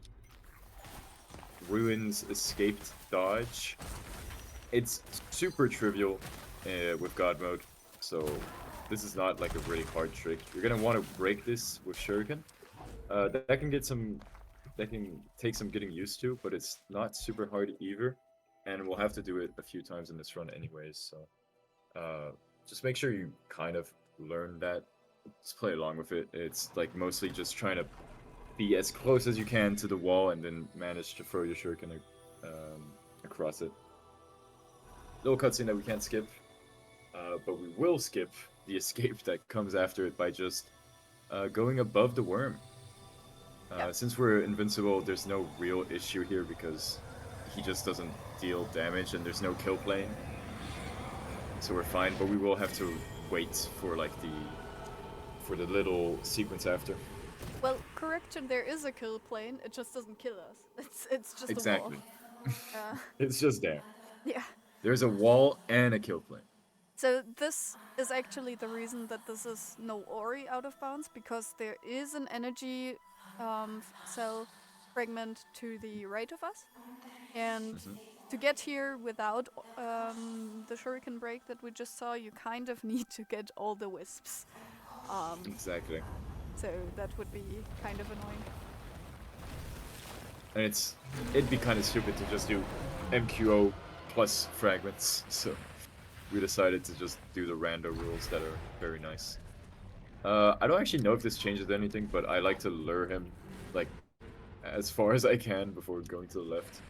ruins escaped dodge. It's super trivial with God mode, so this is not like a really hard trick. You're gonna want to break this with Shuriken. That can get some, that can take some getting used to, but it's not super hard either. And we'll have to do it a few times in this run anyways, so just make sure you kind of learn that. Just play along with it. It's like mostly just trying to be as close as you can to the wall and then manage to throw your shuriken across it. Little cutscene that we can't skip, but we will skip the escape that comes after it by just going above the worm. Since we're invincible, there's no real issue here because he just doesn't deal damage and there's no kill plane. So we're fine, but we will have to wait for like the little sequence after. Well, correction, there is a kill plane. It just doesn't kill us. It's just Exactly. a wall. It's just there. Yeah. There's a wall and a kill plane. So this is actually the reason that this is no Ori out of bounds, because there is an energy cell fragment to the right of us, and to get here without the shuriken break that we just saw, you kind of need to get all the wisps. Exactly. So that would be kind of annoying. And it'd be kind of stupid to just do MQO plus fragments, so we decided to just do the rando rules that are very nice. I don't actually know if this changes anything, but I like to lure him like as far as I can before going to the left.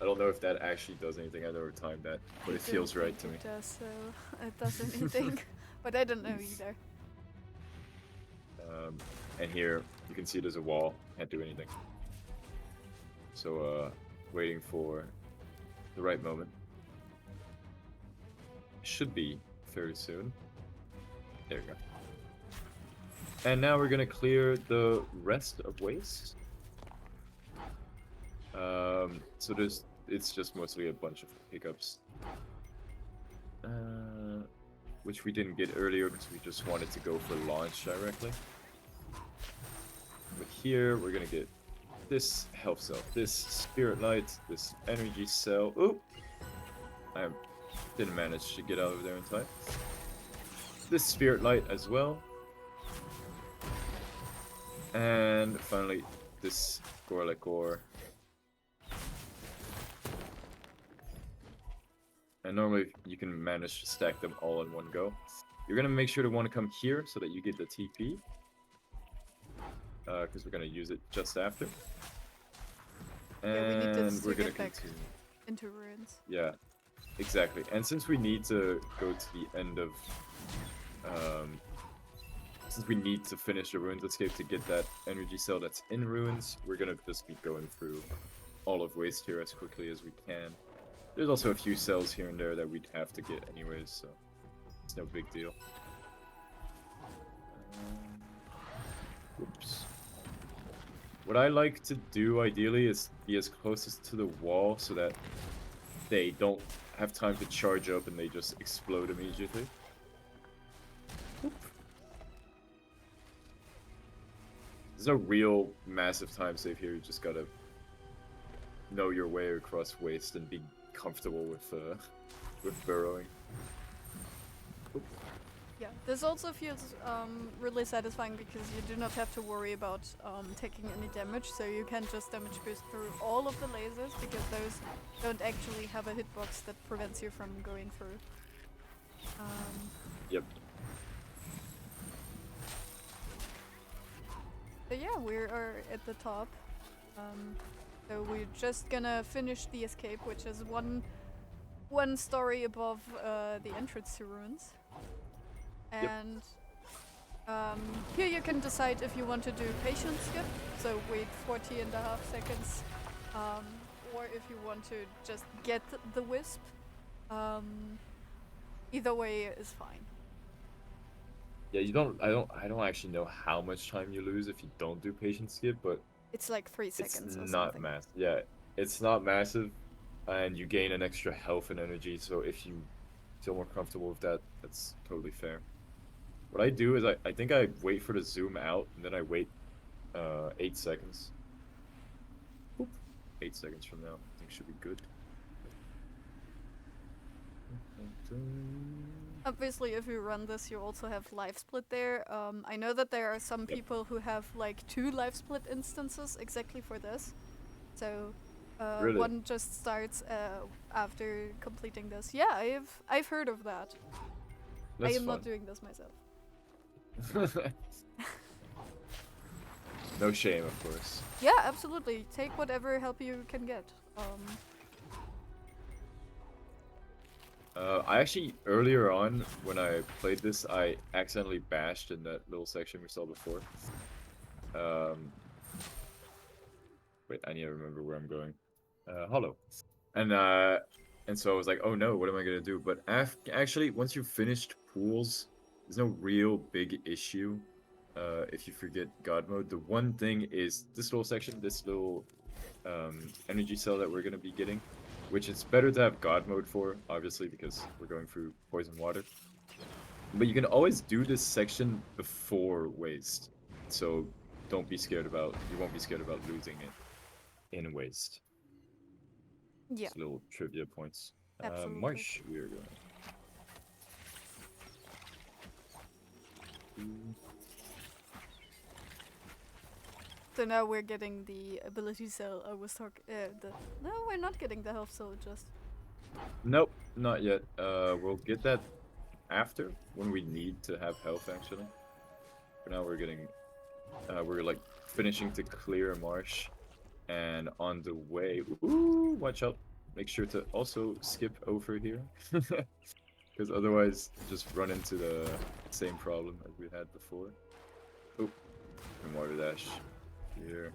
I don't know if that actually does anything. I never timed that, but it feels right to me. It does, so it does anything, but I don't know either. And here you can see there's a wall. Can't do anything. So waiting for the right moment. Should be fairly soon. There we go. And now we're gonna clear the rest of waste. So it's just mostly a bunch of pickups, which we didn't get earlier because we just wanted to go for launch directly. But here we're gonna get this health cell, this spirit light, this energy cell. Oop! I didn't manage to get out of there in time. This spirit light as well. And finally, this Gorlek ore. And normally you can manage to stack them all in one go. You're gonna make sure to want to come here so that you get the TP. Because we're gonna use it just after. And we need we're to gonna get back continue. into ruins. Yeah, exactly. And since we need to go to the end of, since we need to finish the ruins escape to get that energy cell that's in ruins, we're gonna just be going through all of waste here as quickly as we can. There's also a few cells here and there that we'd have to get anyways, so it's no big deal. Whoops. What I like to do ideally is be as closest to the wall so that they don't have time to charge up and they just explode immediately. Whoop. There's no real massive time save here, you just gotta know your way across waste and be comfortable with burrowing. Oop. Yeah, this also feels really satisfying because you do not have to worry about taking any damage, so you can just damage boost through all of the lasers because those don't actually have a hitbox that prevents you from going through. Yep. So yeah, we are at the top. So we're just gonna finish the escape, which is one story above the entrance to ruins. And here you can decide if you want to do patient skip, so wait 40.5 seconds, or if you want to just get the wisp. Either way is fine. Yeah, I don't actually know how much time you lose if you don't do patient skip, but It's like 3 seconds or it's not something. massive. Yeah, it's not massive, and you gain an extra health and energy, so if you feel more comfortable with that, that's totally fair. What I do is I think I wait for the zoom out, and then I wait 8 seconds. 8 seconds from now. I think should be good. Obviously, if you run this, you also have life split there. I know that there are some people who have like 2 life split instances exactly for this. So Really? one just starts after completing this. Yeah, I've heard of that. I That's am not fun. doing this myself. No shame, of course. Yeah, absolutely. Take whatever help you can get. I actually, earlier on, when I played this, I accidentally bashed in that little section we saw before. Wait, I need to remember where I'm going. Hollow. And so I was like, oh no, what am I gonna do? But actually, once you've finished pools, there's no real big issue. If you forget God mode, the one thing is this little section, this little energy cell that we're gonna be getting, which it's better to have God mode for, obviously, because we're going through poison water. But you can always do this section before waste, so don't be scared about. You won't be scared about losing it in waste. Yeah, Just little trivia points. absolutely. Marsh, we are going. So now we're getting the ability cell. I was talking. No, we're not getting the health cell. Just Nope, not yet. We'll get that after when we need to have health. Actually, for now we're getting. We're like finishing to clear a marsh, and on the way. Ooh, watch out! Make sure to also skip over here, because otherwise just run into the same problem as we had before. Oh, and water dash here.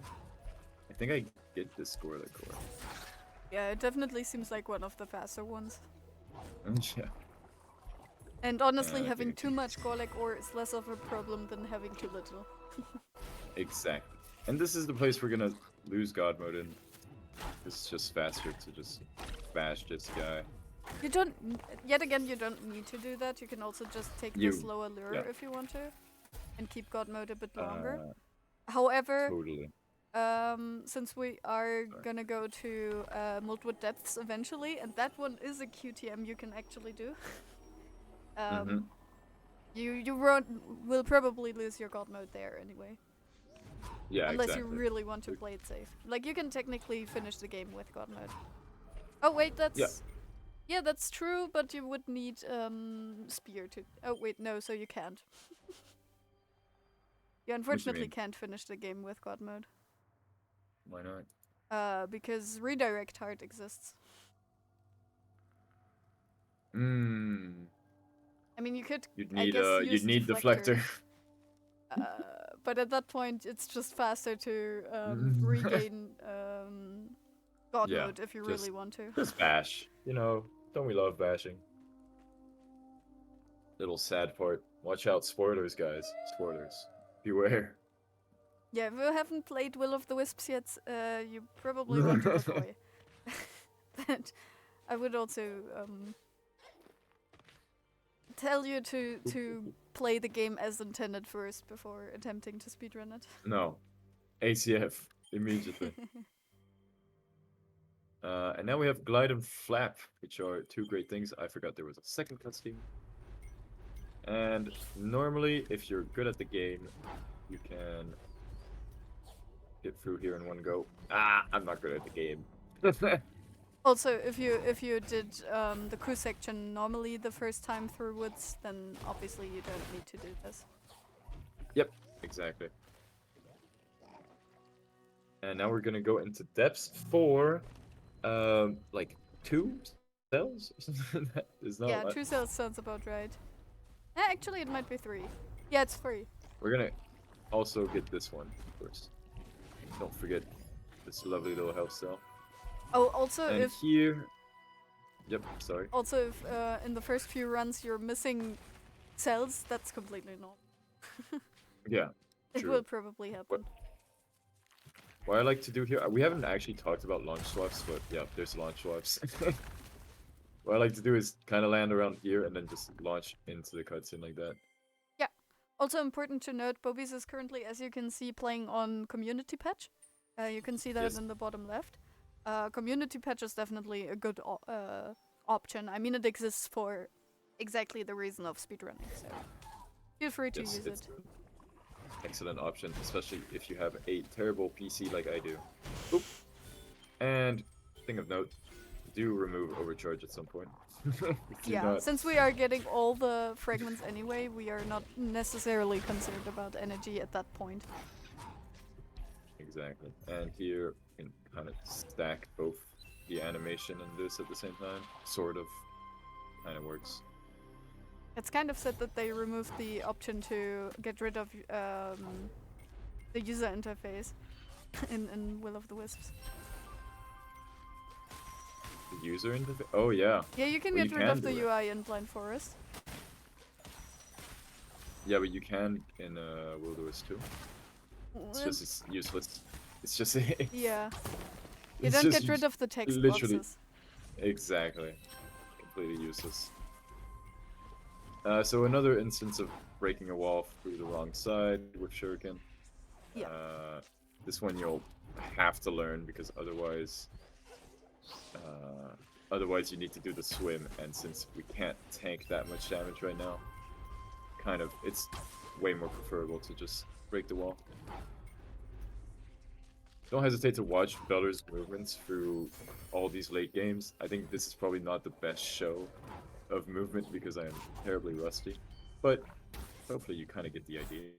I think I get this score like core. yeah, it definitely seems like one of the faster ones. Yeah. And honestly, I having think too much Gorlek ore is less of a problem than having too little. exactly. And this is the place we're gonna lose God mode in. It's just faster to just bash this guy. You don't. Yet again, you don't need to do that. You can also just take the slower lure Yeah. if you want to, and keep God mode a bit longer. Uh, However, totally. since we are gonna go to Multwood Depths eventually, and that one is a QTM you can actually do. You will probably lose your God mode there anyway. Yeah, Unless exactly. you really want to play it safe. Like, you can technically finish the game with God mode. Oh wait, that's... Yeah, that's true, but you would need Spear to... Oh wait, no, so you can't. You unfortunately can't finish the game with God mode. Why not? Because Redirect Heart exists. I mean, you could, You'd I need guess, use you'd need Deflector. deflector. But at that point, it's just faster to regain God mode if you really want to. Just bash. You know, don't we love bashing? Little sad part. Watch out, spoilers, guys. Spoilers. Beware. Yeah, if you haven't played Will of the Wisps yet, you probably want to look away. But I would also tell you to play the game as intended first before attempting to speedrun it. No. ACF. Immediately. And now we have Glide and Flap, which are two great things. I forgot there was a second cutscene. And normally, if you're good at the game, you can get through here in one go. I'm not good at the game. Also, if you did the crew section normally the first time through woods, then obviously you don't need to do this. Yep, exactly. And now we're gonna go into depths for, like 2 cells or something. That is not. Yeah, 2 cells sounds about right. Actually, it might be 3. Yeah, it's 3. We're gonna also get this one first. Don't forget this lovely little health cell. Oh, also and if here. Yep, sorry. Also, if in the first few runs you're missing cells, that's completely normal. Yeah, it true. will probably happen. What I like to do here, we haven't actually talked about launch swaps, but yeah, there's launch swaps. What I like to do is kind of land around here and then just launch into the cutscene like that. Yeah. Also important to note, Bobies is currently, as you can see, playing on Community Patch. You can see that in the bottom left. Community patch is definitely a good option. I mean, it exists for exactly the reason of speedrunning, so feel free to Yes, use it's it. an excellent option, especially if you have a terrible PC like I do. Oop. And thing of note, do remove overcharge at some point. Do Yeah, not. since we are getting all the fragments anyway, we are not necessarily concerned about energy at that point. Exactly. And here you can kind of stack both the animation and this at the same time. Sort of. Kind of works. It's kind of sad that they removed the option to get rid of the user interface in Will of the Wisps. The user interface? Oh, yeah. Yeah, you can Well, get you rid can of the do it. UI in Blind Forest. Yeah, but you can in Will of the Wisps too. It's just it's useless. It's just Yeah. You it's don't just get rid of the text literally boxes. exactly completely useless. So another instance of breaking a wall through the wrong side with Shuriken. Yeah. This one you'll have to learn because otherwise you need to do the swim, and since we can't tank that much damage right now, it's way more preferable to just break the wall. Don't hesitate to watch Beller's movements through all these late games. I think this is probably not the best show of movement because I am terribly rusty, but hopefully you kind of get the idea.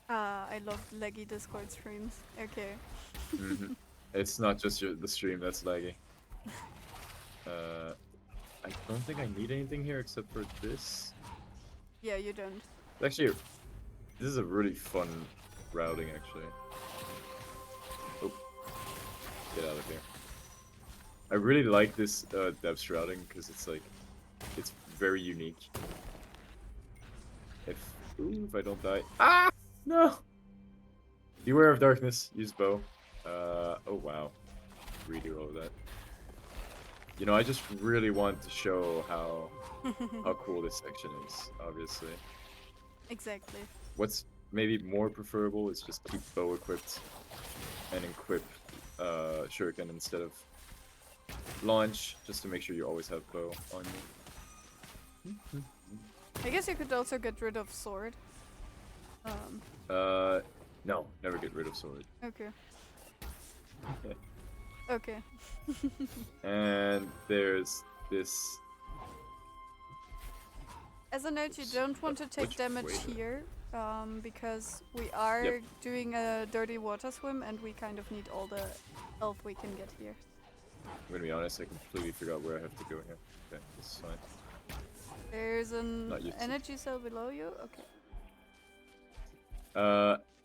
I love laggy Discord streams. Okay. It's not just the stream that's laggy. I don't think I need anything here except for this. Yeah, you don't. Actually, this is a really fun routing, actually. Oh, get out of here. I really like this depth routing because it's very unique. If I don't die. Ah! No! Beware of darkness. Use bow. Oh wow. Redo all of that. You know, I just really want to show how cool this section is, obviously. Exactly. What's maybe more preferable is just keep bow equipped and equip shuriken instead of launch, just to make sure you always have bow on you. I guess you could also get rid of sword. No, never get rid of sword. Okay. Okay. And there's this. As a note, you don't want to take damage here, because we are doing a dirty water swim and we kind of need all the health we can get here. I'm gonna be honest, I completely forgot where I have to go here. Okay, this is fine. There's an energy cell below you? Okay.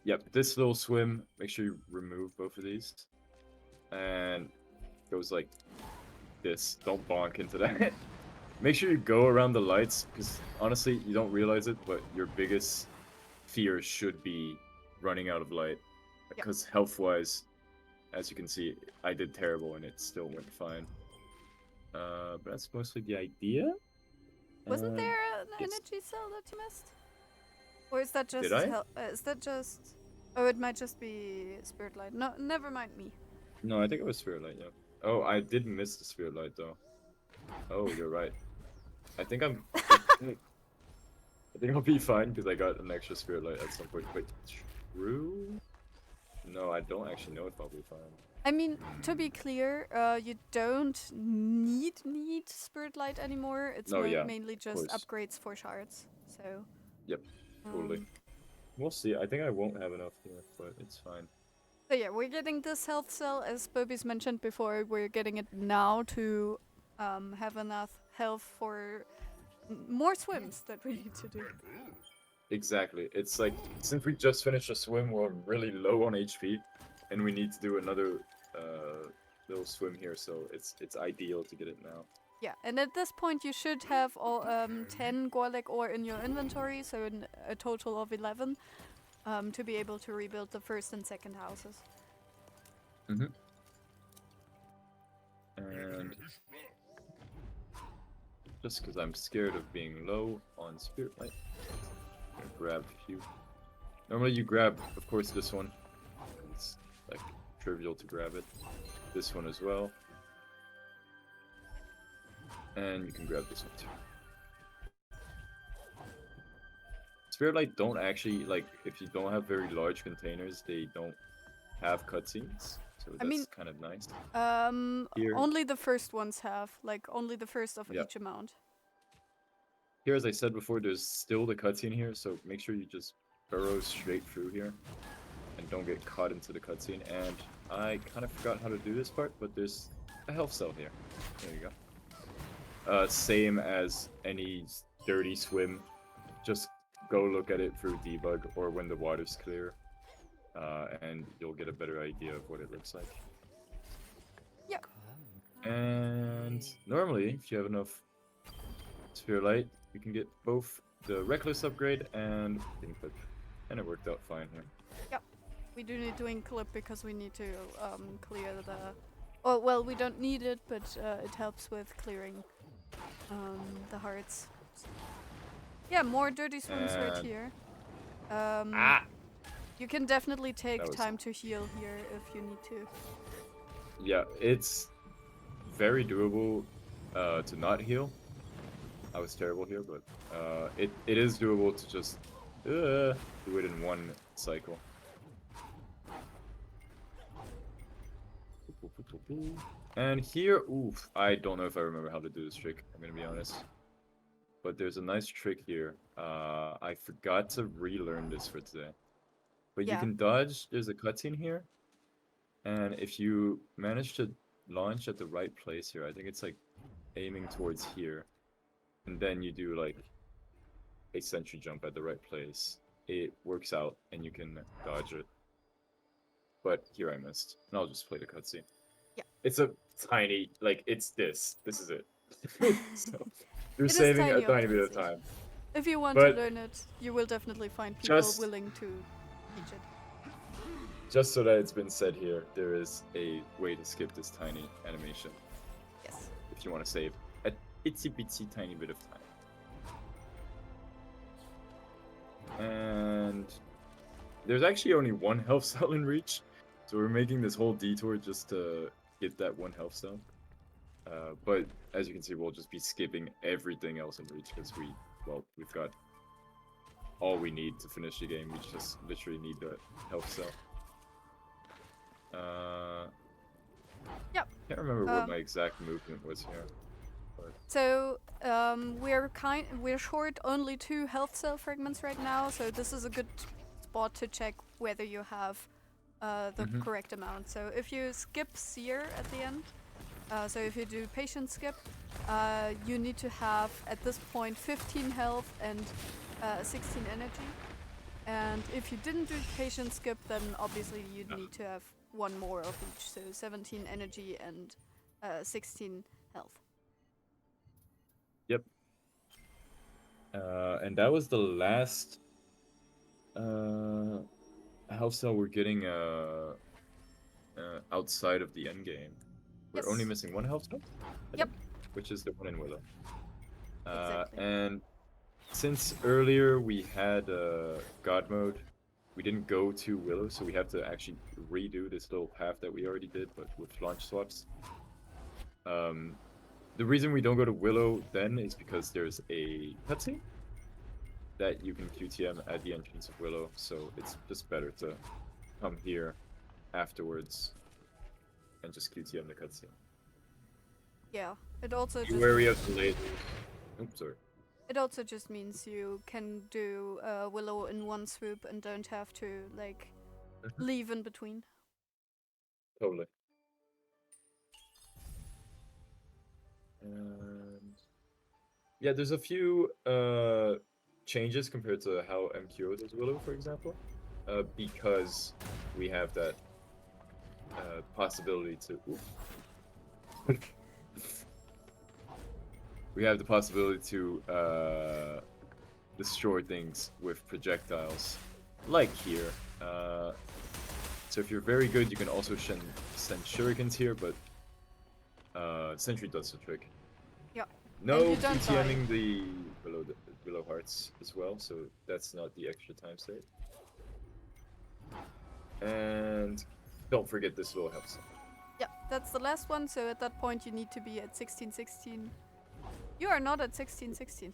Yep, this little swim, make sure you remove both of these. And goes like this. Don't bonk into that. Make sure you go around the lights, because honestly, you don't realize it, but your biggest fear should be running out of light. Because health-wise, as you can see, I did terrible and it still went fine. But that's mostly the idea. Wasn't there an energy cell that you missed? Or is that just... Did I? is that just... Oh, it might just be Spirit Light. No, never mind me. No, I think it was Spirit Light, yeah. Oh, I did miss the Spirit Light, though. Oh, you're right. I think I think I'll be fine, because I got an extra Spirit Light at some point. Wait, true? No, I don't actually know if I'll be fine. I mean, to be clear, you don't need Spirit Light anymore. It's mainly just upgrades for shards. So. Yep, totally. We'll see. I think I won't have enough here, but it's fine. So yeah, we're getting this health cell, as Bobies mentioned before. We're getting it now to have enough health for more swims that we need to do. Exactly. It's like, since we just finished a swim, we're really low on HP, and we need to do another little swim here, so it's ideal to get it now. Yeah, and at this point you should have all 10 Gorlek ore in your inventory, so a total of 11, to be able to rebuild the first and second houses. And just because I'm scared of being low on Spirit Light, I'm gonna grab a few. Normally you grab, of course, this one. It's like trivial to grab it. This one as well. And you can grab this one too. Spirit Light don't actually, like, if you don't have very large containers, they don't have cutscenes. So that's kind of nice. Here, only the first ones have, like, only the first of each amount. Here, as I said before, there's still the cutscene here, so make sure you just burrow straight through here and don't get caught into the cutscene. And I kind of forgot how to do this part, but there's a health cell here. There you go. Same as any dirty swim. Just go look at it through debug or when the water's clear, and you'll get a better idea of what it looks like. Yep. And normally, if you have enough Sphere Light, you can get both the Reckless upgrade and Inclip. And it worked out fine here. Yep. We do need to Inclip because we need to clear the... Oh, well, we don't need it, but it helps with clearing the hearts. Yeah, more dirty swims right here. You can definitely take time to heal here if you need to. Yeah, it's very doable to not heal. I was terrible here, but it is doable to just do it in one cycle. And here, oof, I don't know if I remember how to do this trick, I'm gonna be honest. But there's a nice trick here. I forgot to relearn this for today. But you can dodge, there's a cutscene here. And if you manage to launch at the right place here, I think it's like aiming towards here. And then you do like a sentry jump at the right place. It works out and you can dodge it. But here I missed. And I'll just play the cutscene. Yeah. It's a tiny, like, it's this. This is it. So, you're saving a tiny bit of time. If you want to learn it, you will definitely find people willing to teach it. Just so that it's been said here, there is a way to skip this tiny animation. Yes. If you want to save a itsy bitsy tiny bit of time. And there's actually only one health cell in reach, so we're making this whole detour just to get that one health cell. But as you can see, we'll just be skipping everything else in reach because we've got all we need to finish the game. We just literally need the health cell. Yep. Can't remember what my exact movement was here. But... So we're short only 2 health cell fragments right now, so this is a good spot to check whether you have the correct amount. So if you skip Seer at the end, so if you do patient skip, you need to have at this point 15 health and 16 energy. And if you didn't do patient skip, then obviously you'd need to have one more of each, so 17 energy and 16 health. Yep. And that was the last health cell we're getting outside of the end game. We're only missing 1 health cell? Yep. Which is the one in Willow. Exactly. And since earlier we had God mode, we didn't go to Willow, so we have to actually redo this little path that we already did, but with launch swaps. The reason we don't go to Willow then is because there's a cutscene that you can QTM at the entrance of Willow, so it's just better to come here afterwards and just QTM the cutscene. Yeah, it also just... Wary of the lasers. Oops, sorry. It also just means you can do Willow in one swoop and don't have to, like, leave in between. Totally. And yeah, there's a few changes compared to how MQO does Willow, for example, because we have that possibility to... we have the possibility to destroy things with projectiles, like here. So if you're very good, you can also send shurikens here, but Sentry does the trick. Yeah. No QTMing the below hearts as well, so that's not the extra time save. And don't forget this little health cell. Yeah, that's the last one. So at that point, you need to be at 1616. You are not at 1616.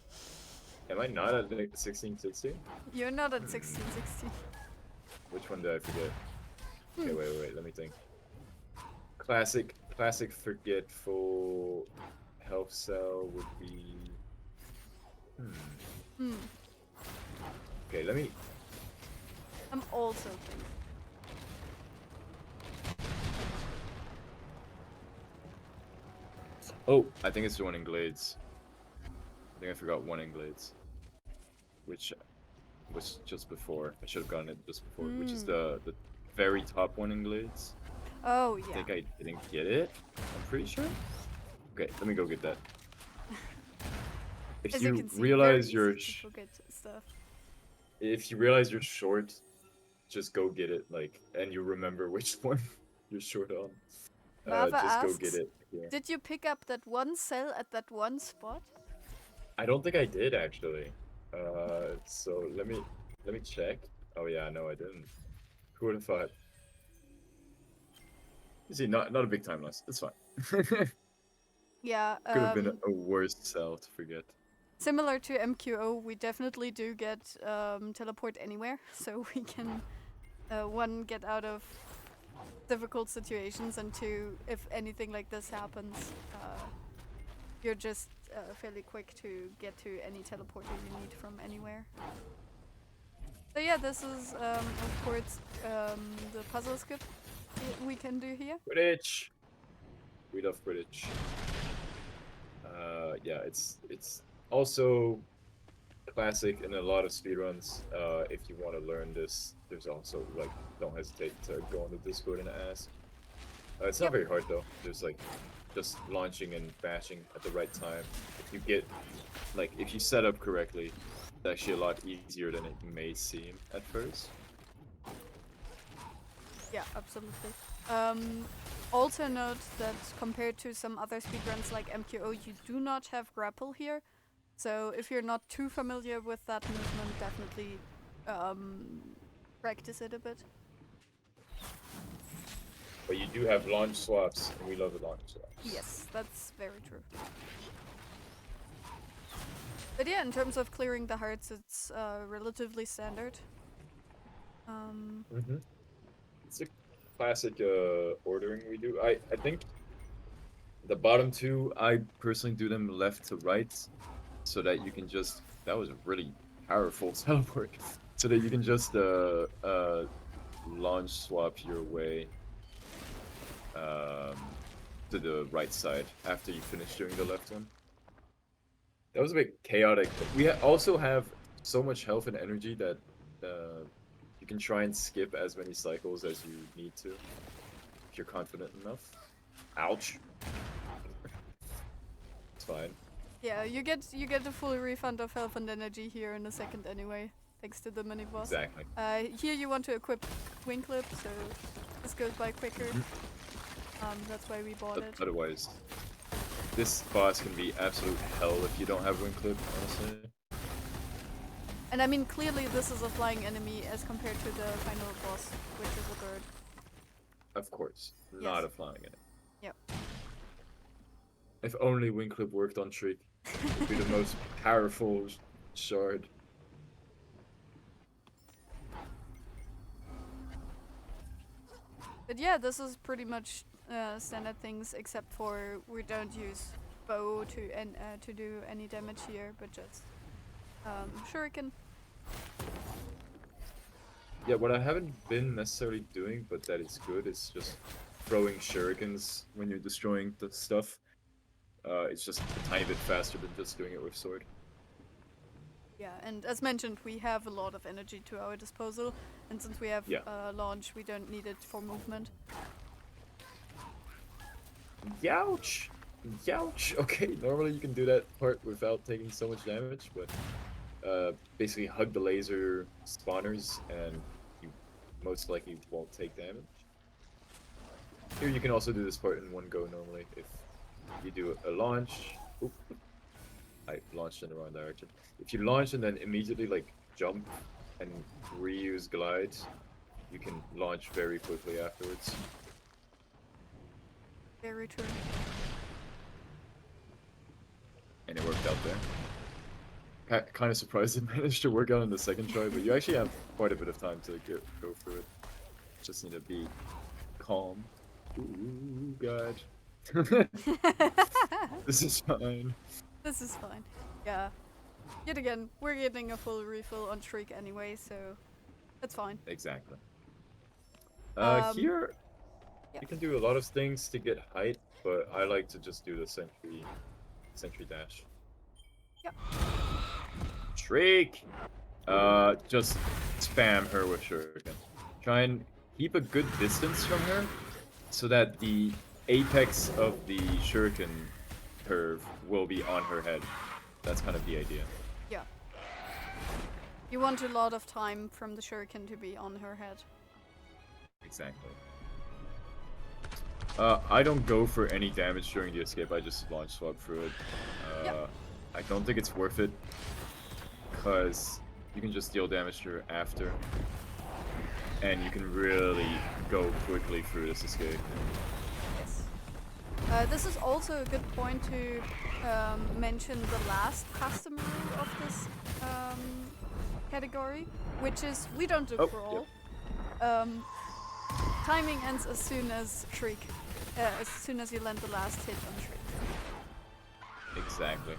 Am I not at 1660? You're not at 1616. Which one did I forget? Okay, wait, let me think. Classic forgetful health cell would be... Okay, let me... I'm also thinking. Oh, I think it's the one in Glades. I think I forgot one in Glades. Which was just before. I should have gotten it just before. Which is the very top one in Glades. Oh, yeah. I think I didn't get it. I'm pretty sure. Okay, let me go get that. If As you can see, realize very you're easy to forget stuff. if you realize you're short, just go get it, like, and you remember which one you're short on. Vava Just go get asks, it. Yeah. did you pick up that one cell at that one spot? I don't think I did actually. So let me check. Oh yeah, no, I didn't. Who would have thought? You see, not a big time loss. It's fine. Yeah. Could have been a worse cell to forget. Similar to MQO, we definitely do get teleport anywhere, so we can one, get out of difficult situations, and two, if anything like this happens, you're just fairly quick to get to any teleporter you need from anywhere. So yeah, this is of course the puzzle skip we can do here. Quidditch. We love Quidditch. Yeah, it's also classic in a lot of speedruns. If you want to learn this, there's also, like, don't hesitate to go on the Discord and ask. It's not very hard though. There's like just launching and bashing at the right time. If you get, like, if you set up correctly, it's actually a lot easier than it may seem at first. Yeah, absolutely. Also note that compared to some other speedruns like MQO, you do not have grapple here. So if you're not too familiar with that movement, definitely practice it a bit. But you do have launch swaps, and we love the launch swaps. Yes, that's very true. But yeah, in terms of clearing the hearts, it's relatively standard. It's a classic ordering we do. I think the bottom two, I personally do them left to right, so that you can just... That was a really powerful teleport. So that you can just launch swap your way to the right side after you finish doing the left one. That was a bit chaotic. But we also have so much health and energy that you can try and skip as many cycles as you need to, if you're confident enough. Ouch. It's fine. Yeah, you get a full refund of health and energy here in a second anyway, thanks to the mini boss. Exactly. Here you want to equip Wing Clip, so this goes by quicker. That's why we bought it. Otherwise, this boss can be absolute hell if you don't have Wing Clip, honestly. And I mean, clearly this is a flying enemy as compared to the final boss, which is a bird. Of course, not a flying enemy. Yep. If only Wing Clip worked on Shriek, it would be the most powerful shard. But yeah, this is pretty much standard things, except for we don't use bow to do any damage here, but just shuriken. Yeah, what I haven't been necessarily doing, but that is good, is just throwing shurikens when you're destroying the stuff. It's just a tiny bit faster than just doing it with sword. Yeah, and as mentioned, we have a lot of energy to our disposal, and since we have launch, we don't need it for movement. Youch! Youch! Okay, normally you can do that part without taking so much damage, but basically hug the laser spawners and you most likely won't take damage. Here you can also do this part in one go normally if you do a launch. Oop. I launched in the wrong direction. If you launch and then immediately like jump and reuse glide, you can launch very quickly afterwards. Very true. And it worked out there. Kind of surprised it managed to work out in the second try, but you actually have quite a bit of time to go through it. Just need to be calm. Ooh, God. This is fine. This is fine. Yeah. Yet again, we're getting a full refill on Shriek anyway, so that's fine. Exactly. Um, Here, yeah. you can do a lot of things to get height, but I like to just do the sentry dash. Yep. Shriek! Just spam her with shuriken. Try and keep a good distance from her, so that the apex of the shuriken curve will be on her head. That's kind of the idea. Yeah. You want a lot of time from the shuriken to be on her head. Exactly. I don't go for any damage during the escape, I just launch swap through it. Yep. I don't think it's worth it, because you can just deal damage to her after. And you can really go quickly through this escape. Yes. This is also a good point to mention the last custom rule of this category, which is we don't do crawl. Yep. Timing ends as soon as Shriek, as soon as you land the last hit on Shriek. Exactly.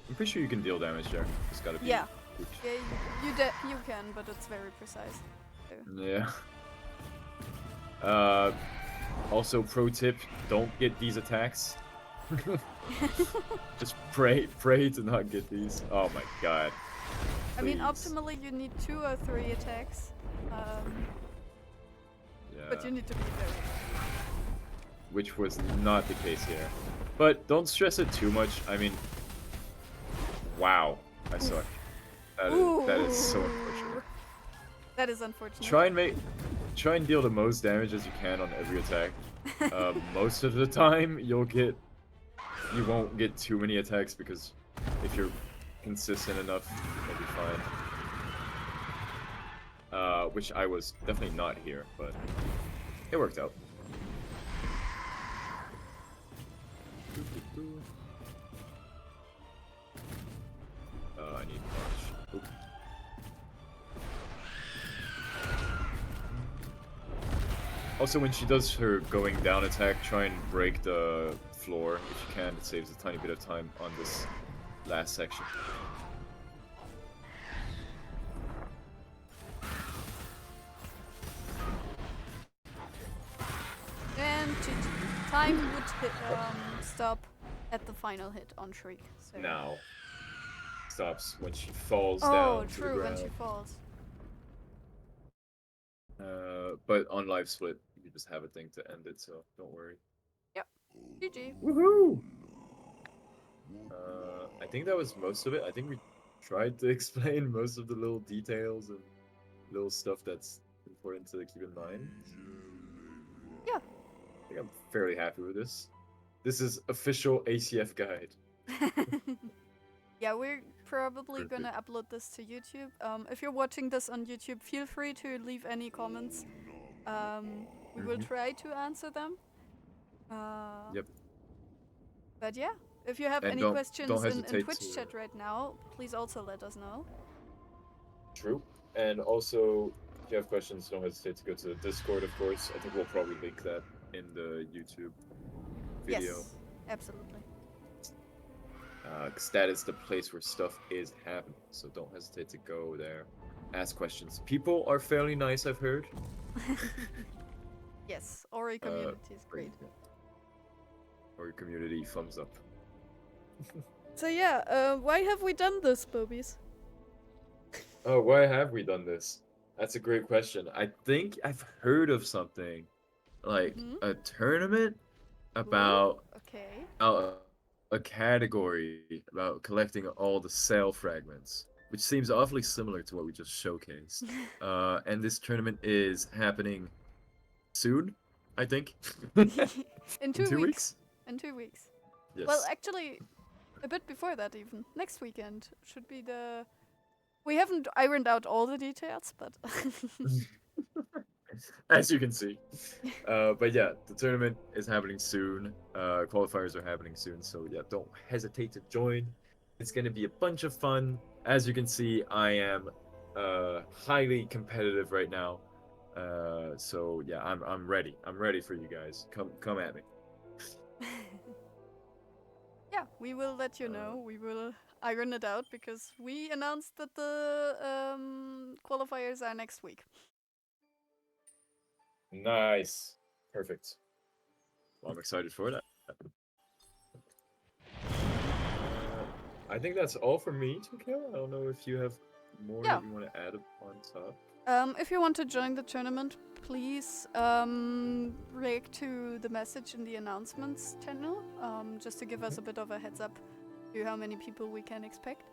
I'm pretty sure you can deal damage there. It's gotta be. Yeah. Yeah, you can, but it's very precise. So. Yeah. Also, pro tip: don't get these attacks. Just pray to not get these. Oh my god. I mean, optimally you need 2 or 3 attacks. Yeah. But you need to be very. Which was not the case here. But don't stress it too much. I mean, wow, I suck. That is so unfortunate. That is unfortunate. Try and deal the most damage as you can on every attack. Most of the time, you won't get too many attacks because if you're consistent enough, you'll be fine. Which I was definitely not here, but it worked out. I need punch. Oop. Also, when she does her going down attack, try and break the floor if you can. It saves a tiny bit of time on this last section. And time would stop at the final hit on Shriek. So. Now. Stops when she falls down. Oh, true, to the when ground. she falls. But on live split, you just have a thing to end it, so don't worry. Yep. GG. Woohoo! I think that was most of it. I think we tried to explain most of the little details and little stuff that's important to keep in mind. Yeah. I think I'm fairly happy with this. This is official ACF guide. Yeah, we're probably gonna upload this to YouTube. If you're watching this on YouTube, feel free to leave any comments. We will try to answer them. Yep. But yeah, if you have any questions in Twitch chat right now, please also let us know. True. And also, if you have questions, don't hesitate to go to the Discord, of course. I think we'll probably link that in the YouTube video. Yes, absolutely. Because that is the place where stuff is happening. So don't hesitate to go there. Ask questions. People are fairly nice, I've heard. Yes, Ori community is great. Ori community, thumbs up. So yeah, why have we done this, Bobies? Oh, why have we done this? That's a great question. I think I've heard of something. Like a tournament about a category about collecting all the cell fragments, which seems awfully similar to what we just showcased. And this tournament is happening soon, I think. In 2 weeks. In 2 weeks. Yes. Well, actually, a bit before that even. Next weekend should be the We haven't ironed out all the details, but As you can see. But yeah, the tournament is happening soon. Qualifiers are happening soon, so yeah, don't hesitate to join. It's gonna be a bunch of fun. As you can see, I am highly competitive right now. So yeah, I'm ready. I'm ready for you guys. Come at me. yeah, we will let you know. We will iron it out because we announced that the qualifiers are next week. Nice. Perfect. Well, I'm excited for that. I think that's all for me, Tokyo. I don't know if you have more Yeah. that you want to add on top. If you want to join the tournament, please react to the message in the announcements channel, just to give us a bit of a heads up to how many people we can expect.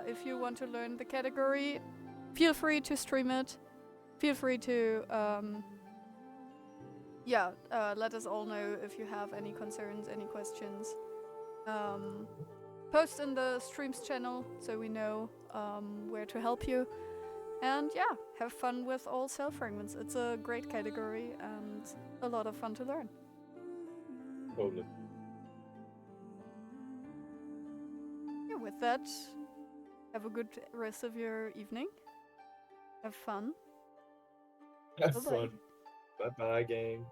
If you want to learn the category, feel free to stream it. Feel free to let us all know if you have any concerns, any questions. Post in the streams channel so we know where to help you. And yeah, have fun with all cell fragments. It's a great category and a lot of fun to learn. Totally. Yeah, with that, have a good rest of your evening. Have fun. Have Bye-bye. fun. Bye bye, gang.